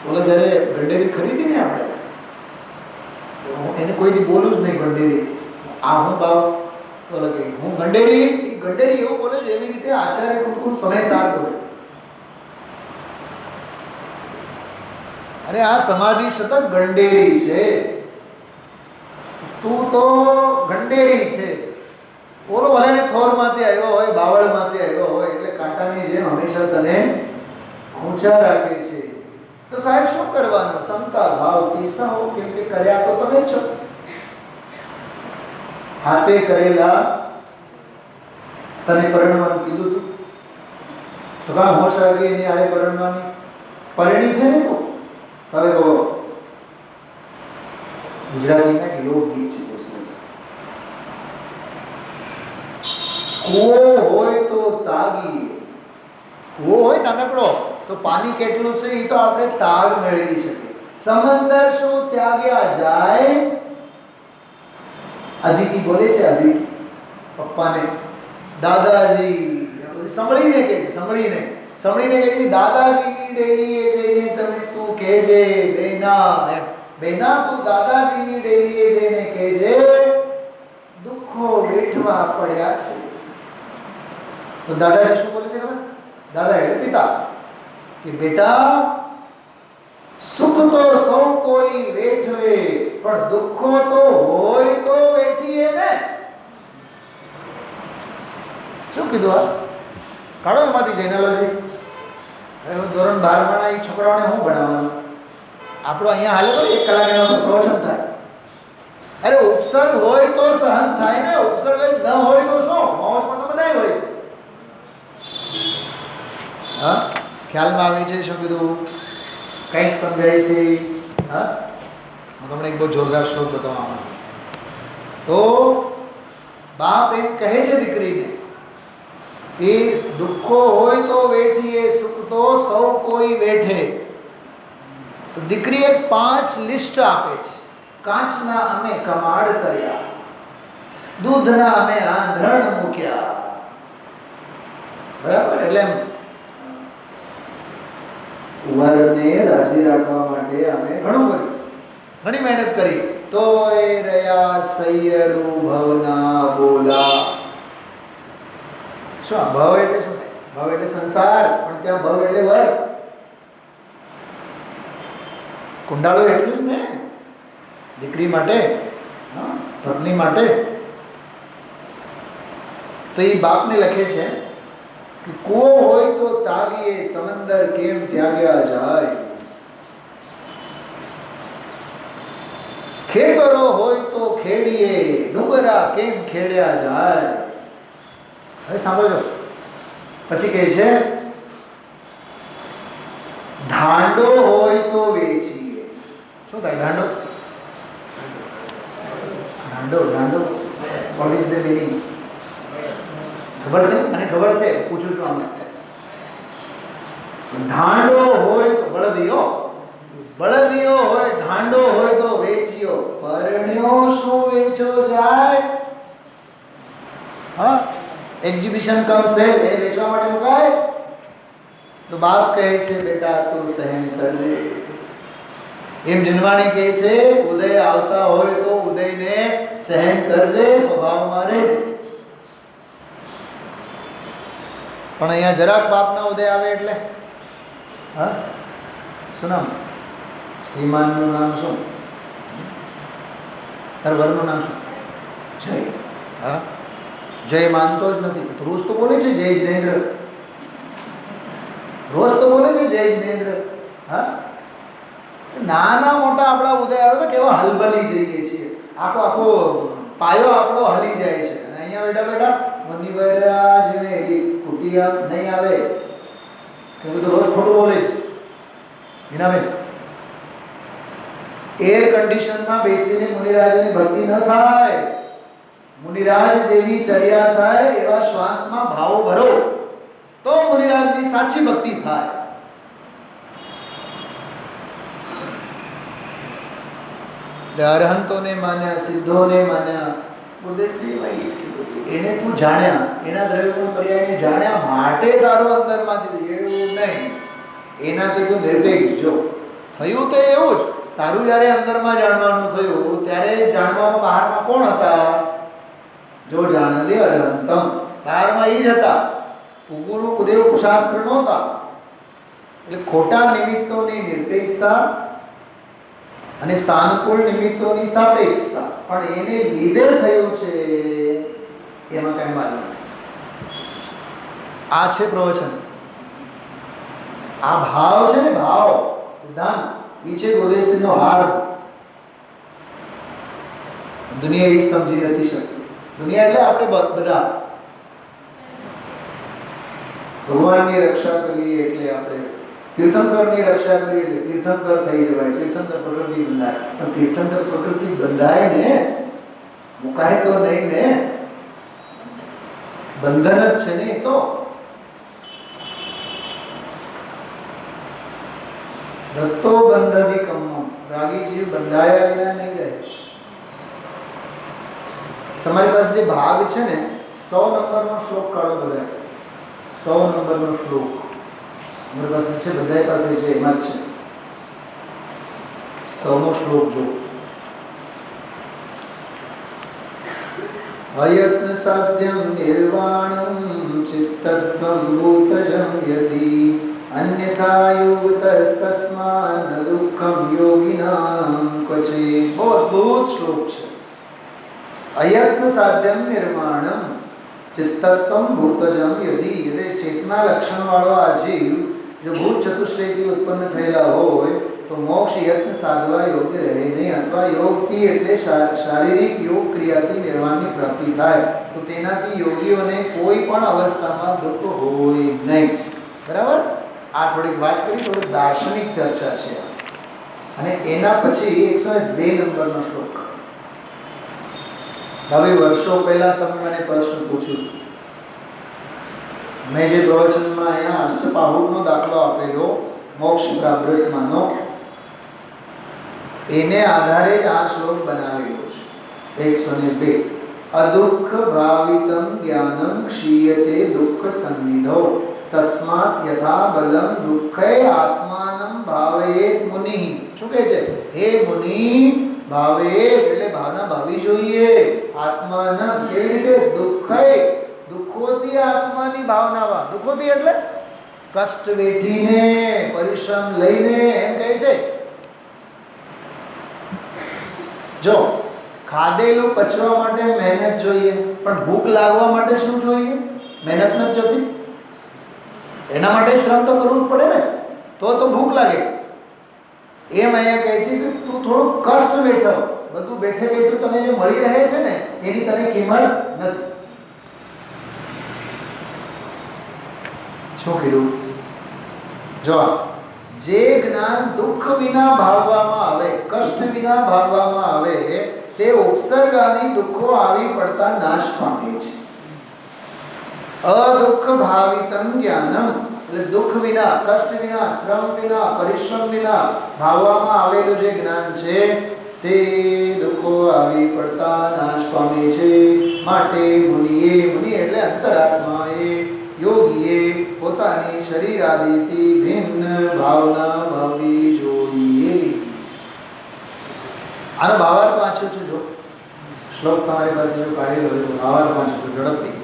ઓલા જ્યારે ગંડેરી ખરીદી ને આપણે, એને કોઈથી બોલું જ નહીં ગંડેરી. આ હું ભાવ તો લગે હું ગંડેરી. ગંડેરી એવું બોલે છે એવી રીતે આચાર્ય કુરકુર સમયસાર બોલે. અરે આ સમાધિ શતક ગંડેરી છે, તું તો ગંડેરી છે. ઓલો ભલે થોરમાંથી આવ્યો હોય, બાવળમાંથી આવ્યો હોય, એટલે કાંટાની જેમ હંમેશા તને ઊંચા રાખે છે. તો સાહેબ શું કરવાનું? સમતા ભાવથી સહો, કેમ કે કર્યા તો તમે છો. હાથે કરેલા તને પરણવાનું કીધું તું, શું કામ હોશ આવી એની આરે પરણવાની? પરણી છે ને તો હવે બહુ ગુજરાતીમાં એક લોકગીત છે બહુ સરસ. કૂવો હોય તો તાગી, કૂવો હોય નાનકડો તો પાણી કેટલું છે એ તો આપણે તાગ મેળવી શકીએ. સમંદર શું ત્યાગ્યા જાય? અદિતિ બોલે છે, અદિતિ પપ્પાને, દાદાજી સંભળીને કહે છે, સંભળીને કહે છે, દાદાજીની ડેલીએ જઈને તમે તું કહેજે બેના, એમ બેના તું દાદાજીની ડેલીએ જઈને કહેજે દુઃખો વેઠવા પડ્યા છે. તો દાદાજી શું બોલે છે ખબર? દાદા એટલે પિતા, કે બેટા સુખ તો સૌ કોઈ વેઠવે, પણ દુઃખો તો હોય તો વેઠીએ ને. શું કીધું? આ કાઢો એમાંથી જેનોલોજી. હવે હું ધોરણ 12 માં એ છોકરાઓને હું ભણાવવાનું? આપણો અહીંયા હાલે તો 1 કલાક એના પર પ્રવચન થાય. અરે ઉપસર્ગ હોય તો સહન થાય ને, ઉપસર્ગ ન હોય તો શું? મોજમાં તો બધાય હોય છે. હા, ખ્યાલમાં આવે છે શું કીધું? કંઈક સમજાય છે? હા, હું તમને એક બહુ જોરદાર શ્લોક બતાવવા. તો બાપ એમ કહે છે દીકરીને એ દુઃખો હોય તો વેઠીએ, સુખ તો સૌ કોઈ વેઠે. તો દીકરી એક 5 લિસ્ટ આપે છે. કાચના અમે કમાડ કર્યા, દૂધના અમે આંધણ મૂક્યા. બરાબર? એટલે વરને રાજી રાખવા માટે અમે ઘણું કર્યું, ઘણી મહેનત કરી. તો એ રહ્યા સૈયરુ ભવના બોલા. શું ભવ એટલે શું થાય? ભવ એટલે સંસાર, પણ ત્યાં ભવ એટલે વર. કુંડાળો એટલું જ ને દીકરી માટે, પત્ની માટે. તો એ બાપને લખે છે કે કૂવો હોય તો તાગીએ, સમંદર કેમ ત્યાગ્યા જાય. ખેતરો હોય તો ખેડીએ, ડુંગરા કેમ ખેડ્યા જાય. હવે સાંભળજો, પછી કહે છે ઢાંડો હોય તો વેચીએ. શું થાય ઢાંડો? ઢાંડો વોટ ઇઝ ધ મીનિંગ? ખબર છે? મને ખબર છે, પૂછું છું આ મસ્ત. ઢાંડો હોય તો બળદિયો હોય, ઢાંડો હોય તો વેચ્યો. પરણ્યો શું વેચો જાય? હા, એક્ઝિબિશન કમ સેલ એ વેચવા માટે મુકાય. તો બાપ કહે છે બેટા તું સહન કરજે. એમ જનવાણી કહે છે ઉદય આવતા હોય તો ઉદયને સહન કરજે, સ્વભાવમાં રહેજે. પણ અહીંયા જરાક બાપના ઉદય આવે એટલે હા, શું નામ? શ્રીમાનનું નામ શું? તારા વરનું નામ શું? જય. હા, જય માનતો જ નથી. રોજ તો બોલે છે જય જિનેન્દ્ર, રોજ તો બોલે છે જય જિનેન્દ્ર. હા, નાના મોટા આપણા ઉદય આવે તો કેવા હલબલી જઈએ છીએ, આખો આખો પાયો આપણો હલી જાય છે. અને અહીંયા બેઠા બેઠા મની વૈરા જેને એવી કુટિયા નહીં આવે કે બધું રોજ ખોટું બોલે છે. મીનાબેન, એર કન્ડિશનમાં બેસીને મુનિરાજની ભક્તિ ન થાય. મુનિરાજ જેવી ચર્યા થાય, એવા શ્વાસમાં ભાવ ભરો તો મુનિરાજની સાચી ભક્તિ થાય. અરહંતોને માન્યા, સિદ્ધોને માન્યા. ગુરુદેવશ્રીએ એ જ કીધું કે એને તું જાણ્યા, એના દ્રવ્યગુણ પર્યાયને જાણ્યા માટે તારો અંદરમાંથી એવું નહીં, એનાથી તું નિરપેક્ષ જો થયું તો એવું જ. તારું જ્યારે અંદરમાં જાણવાનું થયું ત્યારે જાણવામાં બહારમાં કોણ હતા? જો જાણદે અરહંતમ, બહારમાં એ જ હતા. ગુરુ કુદેવ કુશાસ્ત્ર નહોતા. એટલે ખોટા નિમિત્તોની નિરપેક્ષતા અને સાનુકૂળ નિમિત્તોની સાપેક્ષતા, પણ એને લીધે થયું છે એમાં કઈ માલ નથી. આ છે પ્રવચન. આ ભાવ છે ને, ભાવ સિદ્ધાંત, એ છે ગુરુદેવશ્રીનો હાર્દ. દુનિયા એ સમજી નથી શકતી. દુનિયા એટલે આપણે બધા ભગવાનની રક્ષા કરીએ એટલે આપણે, તીર્થંકરની રક્ષા કરીએ એટલે તીર્થંકર થઈ જવાય, તીર્થંકર પ્રકૃતિ બંધાય. પણ તીર્થંકર પ્રકૃતિ બંધાય ને, મુકાય તો નહીં ને, બંધન જ છે ને. તો રત્તો બંધધિકમ્મ, રાગી જીવ બંધાયા વિના નહીં રહે. તમારી પાસે જે ભાગ છે ને, 100 નંબરનો શ્લોક કાઢો બધા. 100 નંબરનો શ્લોક અમારી પાસે છે, બધા પાસે છે, એમાં જ છે. 100નો શ્લોક જો. અયત્ન સાધ્યમ નિર્વાણમ ચિત્તત્વમ ભૂતજમ યતિ અન્યથા યોગતસ્તસ્માન ન દુઃખમ યોગિનામ ક્વચિત. બહુ અદ્ભુત શ્લોક છે. અયત્ન સાધ્યમ નિર્માણમ ચિત્તત્વમ ભૂતજમ યધિ. એટલે ચેતના લક્ષણ વાળો આ જીવ જો ભૂત ચતુષ્ટયથી ઉત્પન્ન થયેલા હોય તો મોક્ષ યત્ન સાધવા યોગ્ય રહે નહીં, અથવા યોગથી એટલે શારીરિક યોગ ક્રિયાથી નિર્વાણની પ્રાપ્તિ થાય તો તેનાથી યોગીઓને કોઈ પણ અવસ્થામાં દુઃખ હોય નહીં. બરાબર? આ થોડીક વાત કરી, થોડીક દાર્શનિક ચર્ચા છે. અને એના પછી 102 નંબરનો શ્લોક. હવે વર્ષો પહેલા તમે મને પ્રશ્ન પૂછ્યો, મેં જે પ્રવચનમાં અહીંયા અષ્ટપાહુડનો દાખલો આપેલો મોક્ષ પ્રાપ્તિમાંનો, એને આધારે જ આ શ્લોક બનાવેલો છે. 102. અદુઃખ ભાવિતમ જ્ઞાનમ ક્ષીયતે દુઃખ સન્નિધો તસ્માત યથા બલમ દુઃખે આત્માનમ ભાવયેત મુનિ. શું કહે છે? હે મુનિ, ભાવેત એટલે ભાવના ભાવી જોઈએ. આત્માનમ કેવી રીતે? દુઃખે, દુઃખોથી આત્માની ભાવનાવા. દુઃખોથી એટલે કષ્ટ વેઠીને, પરિશ્રમ લઈને, એમ કહે છે. જો ખાધેલું પચવા માટે મહેનત જોઈએ, પણ ભૂખ લાગવા માટે શું જોઈએ? મહેનત નથી જોતી. એના માટે શ્રમ તો કરવું જ પડે ને, તો ભૂખ લાગે. એમ અહીંયા કહે છે કે તું થોડું કષ્ટ વેઠો. બધું બેઠે બેઠું તને જે મળી રહે છે ને, એની તને કિંમત નથી. શું કીધું? જો જે જ્ઞાન દુઃખ વિના ભાવવામાં આવે, કષ્ટ વિના ભાવવામાં આવે, તે ઉપસર્ગાદી દુઃખો આવી પડતા નાશ પામે છે. અદુઃખ ભાવિતમ જ્ઞાનમ એટલે દુઃખ વિના, કષ્ટ વિના, શ્રમ વિના, પરિશ્રમ વિના ભાવવામાં આવેલું જે જ્ઞાન છે તે દુઃખો આવી પડતા નાશ પામે છે. માટે મુનિએ, મુનિ એટલે અંતરાત્માએ, યોગીએ પોતાની શરીર આદિથી ભિન્ન ભાવના ભાવવી જોઈએ. આનો ભાવાર્થ વાંચ્યો છું. જો શ્લોક તમારી પાસે જો કાઢેલો હોય તો ભાવાર્થ વાંચો છો ઝડપથી.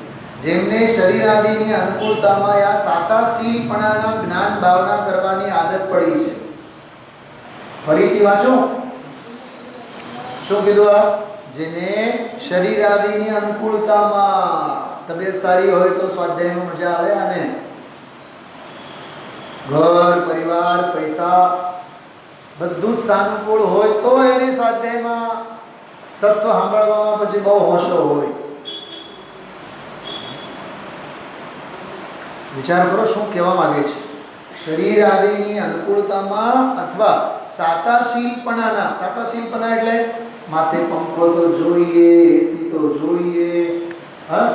જેમને શરીર આદિની અનુકૂળતામાં યા સાતાશીલપણાના જ્ઞાન ભાવના કરવાની આદત પડી છે. ફરીથી વાંચો. શું કીધું? આ જેને શરીર આદિની અનુકૂળતામાં, તબિયત સારી હોય તો સ્વાધ્યાયમાં મજા આવે, અને ઘર પરિવાર પૈસા બધું જ સાનુકૂળ હોય તો એને સ્વાધ્યાયમાં તત્વ સાંભળવામાં પછી બહુ હોશો હોય. વિચાર કરો શું કહેવા માંગે છે. શરીર આદિની અનુકૂળતામાં અથવા સાતાશીલપણા એટલે માથે પંખો તો જોઈએ, એસી તો જોઈએ, હા,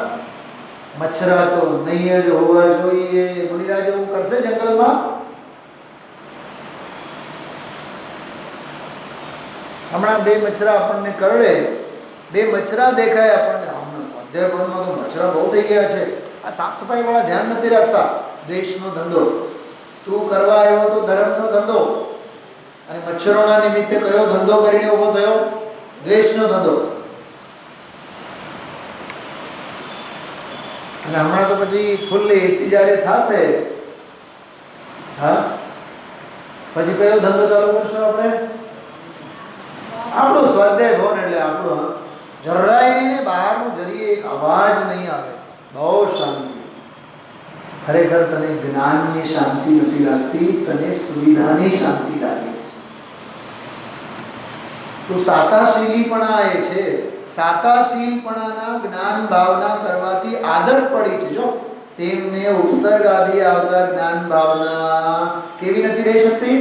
મચ્છરા તો નહીં જ હોવા જોઈએ. મુનિરાજ એવું કરશે જંગલમાં? હમણાં 2 મચ્છરા આપણને કરડે, 2 મચ્છરા દેખાય આપણને. અધ્યાપનમાં તો મચ્છરા બહુ થઈ ગયા છે. આ સાફ સફાઈ વાળા ધ્યાન નથી રાખતા. દેશનો ધંધો તું કરવા આવ્યો તો ધર્મનો ધંધો, અને મચ્છરોના નિમિત્તે કયો ધંધો કરીને ઊભો થયો? દ્વેષનો ધંધો. અને હમણાં તો પછી ફૂલ એસી જ્યારે થશે, હા, પછી કયો ધંધો ચાલુ કરશો આપણે? આપણું સ્વાધ્યાય ભવન એટલે આપણું જરાય નહીં, બહારનું જરીએ એક અવાજ નહીં આવે, બહુ શાંતિ. ખરેખર તને જ્ઞાનની શાંતિ નથી લાગતી, તને સુવિધાની શાંતિ લાગે છે. તો સાતાશીલીપણા એ છે. સાતાશીલપણાના જ્ઞાન ભાવના કરવાથી આદત પડી છે. જો તેમને ઉપસર્ગ આદિ આવતા જ્ઞાન ભાવના કેવી નથી રહી શકતી?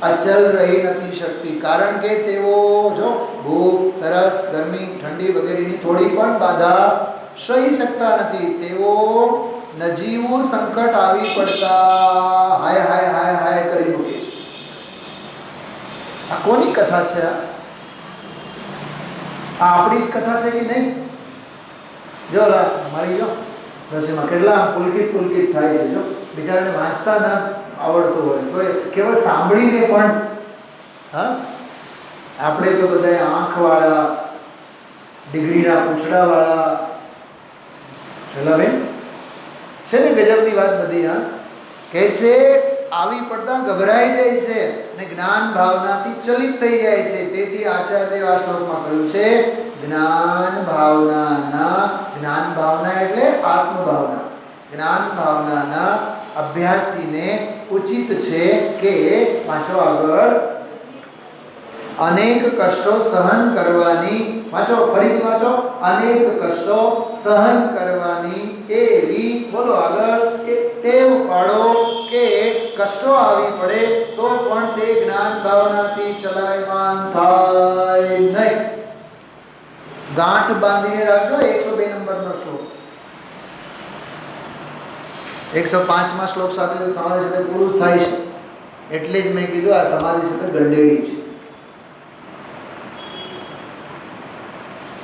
અચલ રહી નથી શકતી. કારણ કે તેઓ જો ભૂખ, તરસ, ગરમી, ઠંડી વગેરેની થોડી પણ બાધા સહી શકતા નથી. તેઓ નજીવું સંકટ આવી પડતા હાય હાય હાય હાય કરી મૂકે છે. આ કોની કથા છે? આ આપણી જ કથા છે કે નહીં? જો મારી જો રસીમાં કેટલા પુલકિત થાય છે. જો બિચારાને વાંચતા ના આવડતું હોય તો એ કેવળ સાંભળીને પણ, હા, આપણે તો બધા આંખવાળા, ડિગ્રીના પૂંછડાવાળા, ચલો બેન છે ને ગજબની વાત બધી. હા, કે છે આવી પડતા ગભરાઈ જાય છે ને જ્ઞાન ભાવનાથી ચલિત થઈ જાય છે. તેથી આચાર્ય આ શ્લોકમાં કહ્યું છે જ્ઞાન ભાવના એટલે આત્મભાવના. જ્ઞાન ભાવનાના અભ્યાસીને ઉચિત છે કે વાંચો આગળ, અનેક કષ્ટો સહન કરવાની, વાંચો ફરીથી વાંચો, અનેક કષ્ટો સહન કરવાની એવી, બોલો આગળ, કે ટેવ પાડો કે કષ્ટો આવી પડે તો પણ તે જ્ઞાન ભાવનાથી ચલાયમાન થાય નહીં. ગાંઠ બાંધીને રાખજો. 102 નંબરનો શ્લોક, 105માં શ્લોક સાથે સમાધિ સાથે પૂરું થાય છે. એટલે જ મેં કીધું આ સમાધિ સાથે ગંડેરી છે.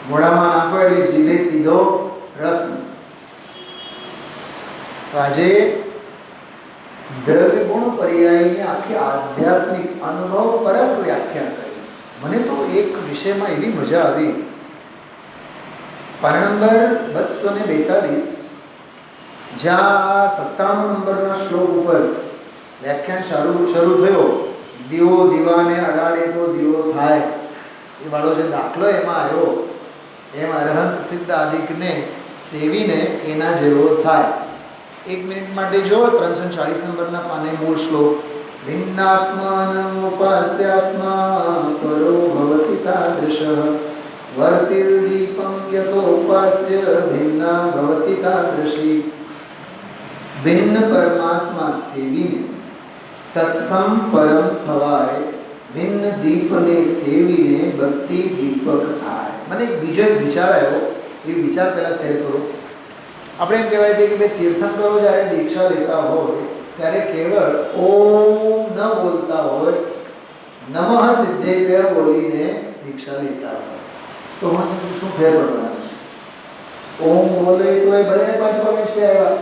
મોઢામાં નાખો એટલે જીભે સીધો રસ. તો આજે દ્રવ્ય ગુણ પર્યાયની આખી આધ્યાત્મિક અનુભવ પરક વ્યાખ્યા કરી. મને તો એક વિષયમાં એવી મજા આવી. પાના નંબર 242 જ્યાં 97 નંબરના શ્લોક ઉપર વ્યાખ્યાન શરૂ થયો, દીવો દીવાને અડાડે તો દીવો થાય, એ વાળો જે દાખલો એમાં આવ્યો, એમ અરહંત સિદ્ધ આદિકને સેવીને એના જેવો થાય. 1 મિનિટ માટે જો 340 નંબરના પાને મૂળ શ્લોક, ભિન્નાત્માનમુપાસ્યાત્મા પરો ભવતિ તાદૃશ વર્તિર્દીપં યતોપાસ્ય ભિન્ના ભવતિ તાદૃશી. ભિન્ન પરમાત્મા સેવીને તત્સમ પરમ થવાય, ભિન્ન દીપને સેવીને ભક્તિ દીપક થાય. મને એક બીજો વિચાર આવ્યો, એ વિચાર પહેલાં શેર કરું. આપણે એમ કહેવાય છે કે ભાઈ તીર્થંકરો જ્યારે દીક્ષા લેતા હોય ત્યારે કેવળ ઓમ ન બોલતા હોય, નમઃ સિદ્ધેભ્ય બોલીને દીક્ષા લેતા હોય. તો મને શું ફેર પડવાનો છે? ઓમ બોલે તો એ ભલે 5 પરમેશ્વરી આવ્યા,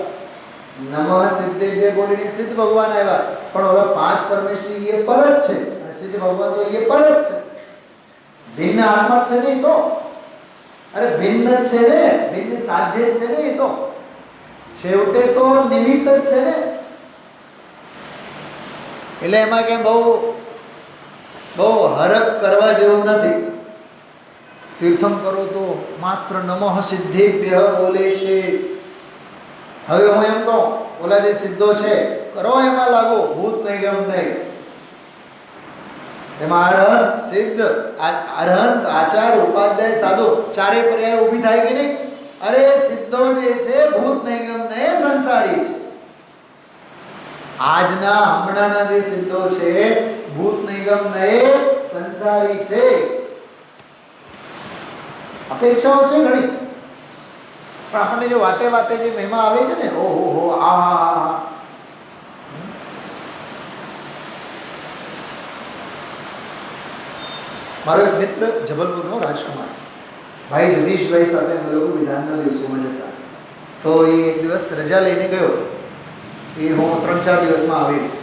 નમઃ સિદ્ધેભ્ય બોલીને સિદ્ધ ભગવાન આવ્યા, પણ ઓલા 5 પરમેશ્વરી એ પર જ છે અને સિદ્ધ ભગવાન તો એ પર જ છે. ભિન્ન આત્મા છે નહીં તો, અરે ભિન્ન છે ને, ભિન્ન સાધ્ય છે ને, એ તો છેવટે તો નિમિત્ત જ છે ને. એટલે એમાં કે બહુ હરક કરવા જેવું નથી. તીર્થંકરો તો માત્ર નમઃ સિદ્ધેભ્ય બોલે છે. હવે હું એમ કહું, ઓલા જે સિદ્ધો છે કરો એમાં લાગો, ભૂત નહીં ગમ નહીં. એમાં અરહંત, સિદ્ધ, અરહંત, આચાર, ઉપાધ્યાય, સાધુ ચારે પર્યાય ઊભી થાય કે નહીં? અરે સિદ્ધો જે છે ભૂત નિગમ ને સંસારી છે. આજના હમણાંના જે સિદ્ધો છે ભૂત નિગમ ને સંસારી છે. અપેક્ષાઓ છે ઘણી, પણ આપણને જો વાતે વાતે જે મહિમા આવે છે ને, ઓહો આ મારો એક મિત્ર જબલપુરનો રાજકુમાર ભાઈ જગદીશભાઈ સાથે અમે લોકો વિધાનના દિવસોમાં જતા. તો એ એક દિવસ રજા લઈને ગયો. એ હું 3-4 દિવસમાં આવીશ.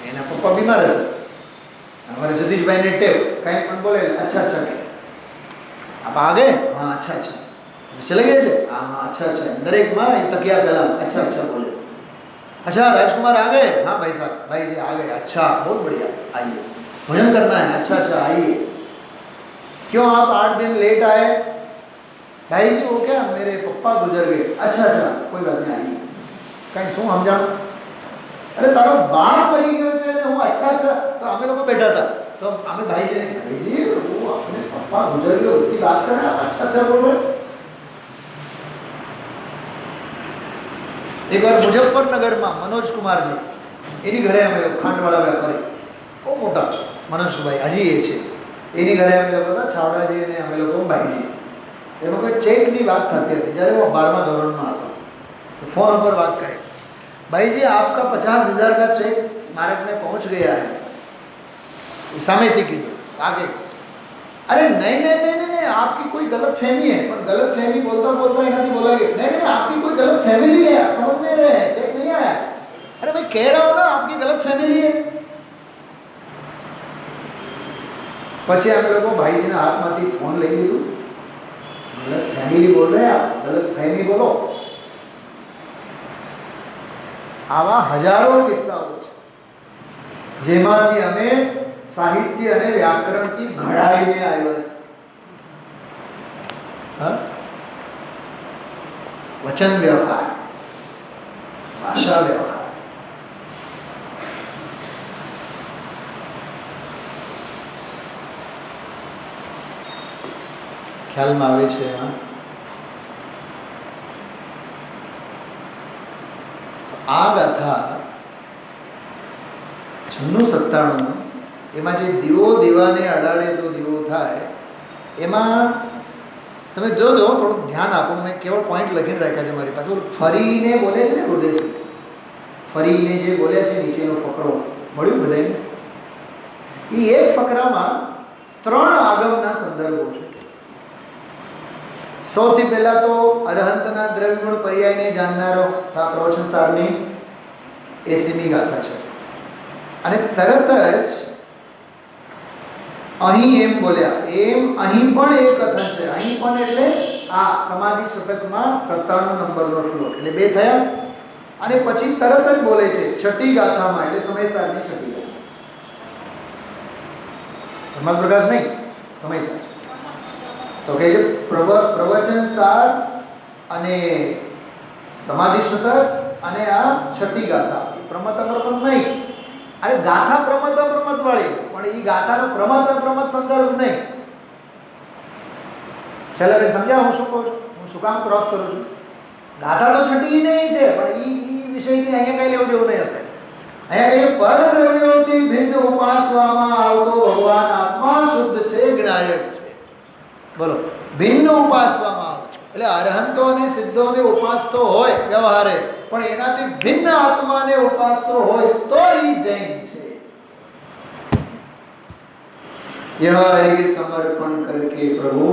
એના પપ્પા બીમાર હશે. हमारे जगदीश भाई ने टेव कहीं पण बोले अच्छा अच्छा के आप आ गए, हाँ अच्छा अच्छा, चले गए थे, हाँ हाँ अच्छा अच्छा, दरेक माँ तकिया कलाम अच्छा अच्छा बोले. अच्छा राजकुमार आ गए, हाँ भाई साहब, भाई जी आ गए, अच्छा बहुत बढ़िया, आइए भोजन करना है, अच्छा अच्छा आइए. क्यों आप 8 दिन लेट आए? भाई जी वो क्या मेरे पप्पा गुजर गए. अच्छा अच्छा कोई बात नहीं, आइए. कहीं શું સમજાણું? अरे तारो बाप मरी गयो छे ने હું अच्छा अच्छा. तो અમે લોકો બેઠા હતા, તો અમે ભાઈ जी वो अपने पप्पा गुजर गए उसकी बात कर रहे हैं, अच्छा अच्छा बोल रहे. एक बार मुजफ्फरनगરમાં मनोज कुमारजी એની ઘરે અમે લોકો ખાંડવાળા વેપારી બહુ મોટા મનોજભાઈ હજી એ છે, એની ઘરે અમે લોકો હતા, છાવડાજી અને અમે લોકો ભાઈજી. એમાં કોઈ ચેકની વાત થતી હતી જ્યારે હું 12મા ધોરણમાં હતો. तो फोन पर बात करें, भाई जी आपका 50,000 का चेक स्मारक में पहुंच गया है. सामेती की दो आगे. अरे नहीं नहीं नहीं नहीं नहीं आपकी कोई गलत फहमी है. पर गलत फहमी बोलता बोलता यहाँ बोला गया नहीं नहीं आपकी कोई गलत फैमिली है, आप समझ नहीं रहे हैं, चेक नहीं आया. अरे मैं कह रहा हूँ ना आपकी गलत फैमिली है. પછી અમે લોકો ભાઈજીના હાથમાંથી ફોન લઈ લીધું. ગલત ફેમિલી બોલ रहे हैं आप, गलत फहमी बोलो. આવા હજારો કિસ્સાઓ છે જેમાંથી અમે સાહિત્ય અને વ્યાકરણથી ઘડાઈને આવ્યા છે. વચન વ્યવહાર, ભાષા વ્યવહાર. ખ્યાલમાં આવે છે એમાં આ ગાથા 96-97 એમાં જે દીવો દીવાને અડાડે તો દીવો થાય એમાં તમે જોજો, થોડુંક ધ્યાન આપો. મેં કેવળ પોઈન્ટ લખીને રાખ્યા છે મારી પાસે. ઓલું ફરીને બોલે છે ને ગુરદેસી, ફરીને જે બોલ્યા છે નીચેનો ફકરો મળ્યું બધાને. એ એક ફકરામાં 3 આગમના સંદર્ભો છે. સૌથી પહેલાં તો અરહંતના દ્રવ્યગુણ પર્યાયને જાણનારો આ પ્રવચનસારની 80મી ગાથા છે. અને તરત જ અહીં એમ બોલ્યા, એમ અહીં પણ એક કથન છે. અહીં પણ એટલે આ સમાધિ શતકમાં 97 નંબરનો શ્લોક, એટલે 2 થયા. અને પછી તરત જ બોલે છે 6ઠી ગાથામાં, એટલે સમયસારની 6ઠી ગાથા. બ્રહ્મ પ્રકાશ નહીં, સમયસાર. તો કે જે પ્રવચન સાર અને સમાધિ શતક અને આ 6ઠી ગાથા એ પ્રમત અપ્રમત નહીં. અરે ગાથા પ્રમત અપ્રમત વાળી, પણ એ ગાથાનો પ્રમત અપ્રમત સંદર્ભ નહીં. છેલ્લે મેં સમજ્યા હું શું કહું છું, હું શું કામ ક્રોસ કરું છું? ગાથા તો 6ઠી નહીં છે, પણ એ વિષયથી અહીંયા કઈ લેવું દેવું નહીં હતું. અહીંયા કહીએ પરદ્રવ્યોથી ભિન્ન ઉપાસવામાં આવતો ભગવાન આત્મા શુદ્ધ છે, જ્ઞાયક છે. બોલો, ભિન્ન ઉપાસવામાં આવતો એટલે અરહંતો અને સિદ્ધોને ઉપાસતો હોય વ્યવહારે, પણ એનાથી ભિન્ન આત્માને ઉપાસતો હોય તો એ જૈન છે. यह अर्घ्य समर्पण करके प्रभु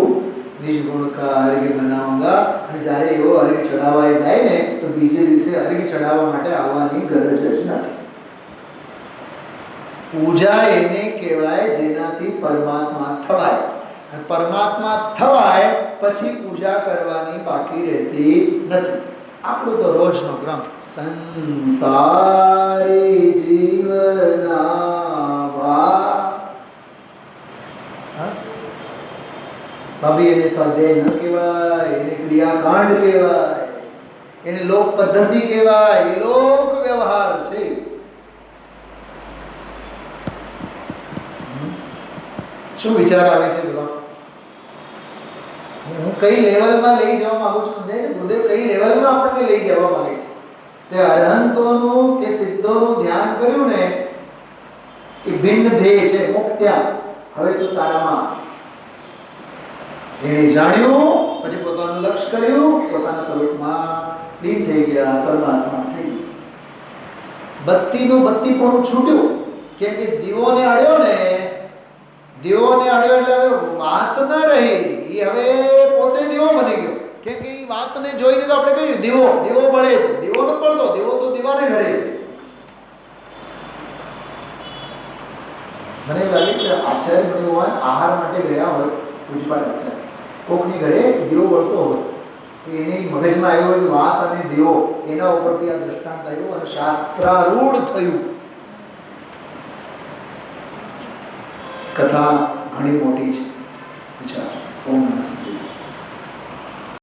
निज गुण का अर्घ्य बनाऊंगा. અને જ્યારે એવો અર્ઘ્ય ચડાવાય જાય ને તો બીજે દિવસે અર્ઘ્ય ચડાવવા માટે આવવાની ગરજ જ નથી. પૂજા એને કહેવાય જેનાથી પરમાત્મા થવાય. અને પરમાત્મા થવાય પછી પૂજા કરવાની બાકી રહેતી નથી. આપણો તો રોજનો ક્રમ સંસારી જીવના ભાભી એને સ્વાધ્યાય ન કહેવાય, એને ક્રિયાકાંડ કહેવાય, એને લોક પદ્ધતિ કહેવાય. એ લોક વ્યવહાર છે. શું વિચાર આવે છે બધા? હું કઈ લેવલમાં લઈ જવા માંગુ છું? સમજાય ને? ગુરુદેવ કઈ લેવલમાં આપણને લઈ જવા માંગે છે? તે અરહંતોનું કે સિદ્ધોનું ધ્યાન કર્યું ને એ ભિન્ન ધ્યેય છે, મુક્ત્યા. હવે તું તારામાં એને જાણ્યું, પછી પોતાનું લક્ષ્ય કર્યું, પોતાના સ્વરૂપમાં લીન થઈ ગયા, પરમાત્મા થઈ ગયા. બત્તીનું બત્તીપણું છૂટ્યું. કેમ કે દીવોને અડ્યો ને, દીવોને અડ્યો એટલે હવે વાત ન રહી, એ હવે પોતે દીવો બની ગયો. કેમ કે એ વાતને જોઈને તો આપણે કહ્યું દીવો દીવો બળે છે. દીવો નથી બળતો, દીવો તો દીવાને ઘરે છે. મને એવું લાગે કે આચાર્ય ભગવાન આહાર માટે ગયા હોય, પૂજપાઠ આચાર્ય કોકની ઘરે દીવો બળતો હોય તો એની મગજમાં આવ્યો હોય વાત અને દીવો, એના ઉપરથી આ દ્રષ્ટાંત આવ્યું અને શાસ્ત્રારૂઢ થયું. કથા ઘણી મોટી છે. વિચાર. ઓમ નમઃ શિવાય.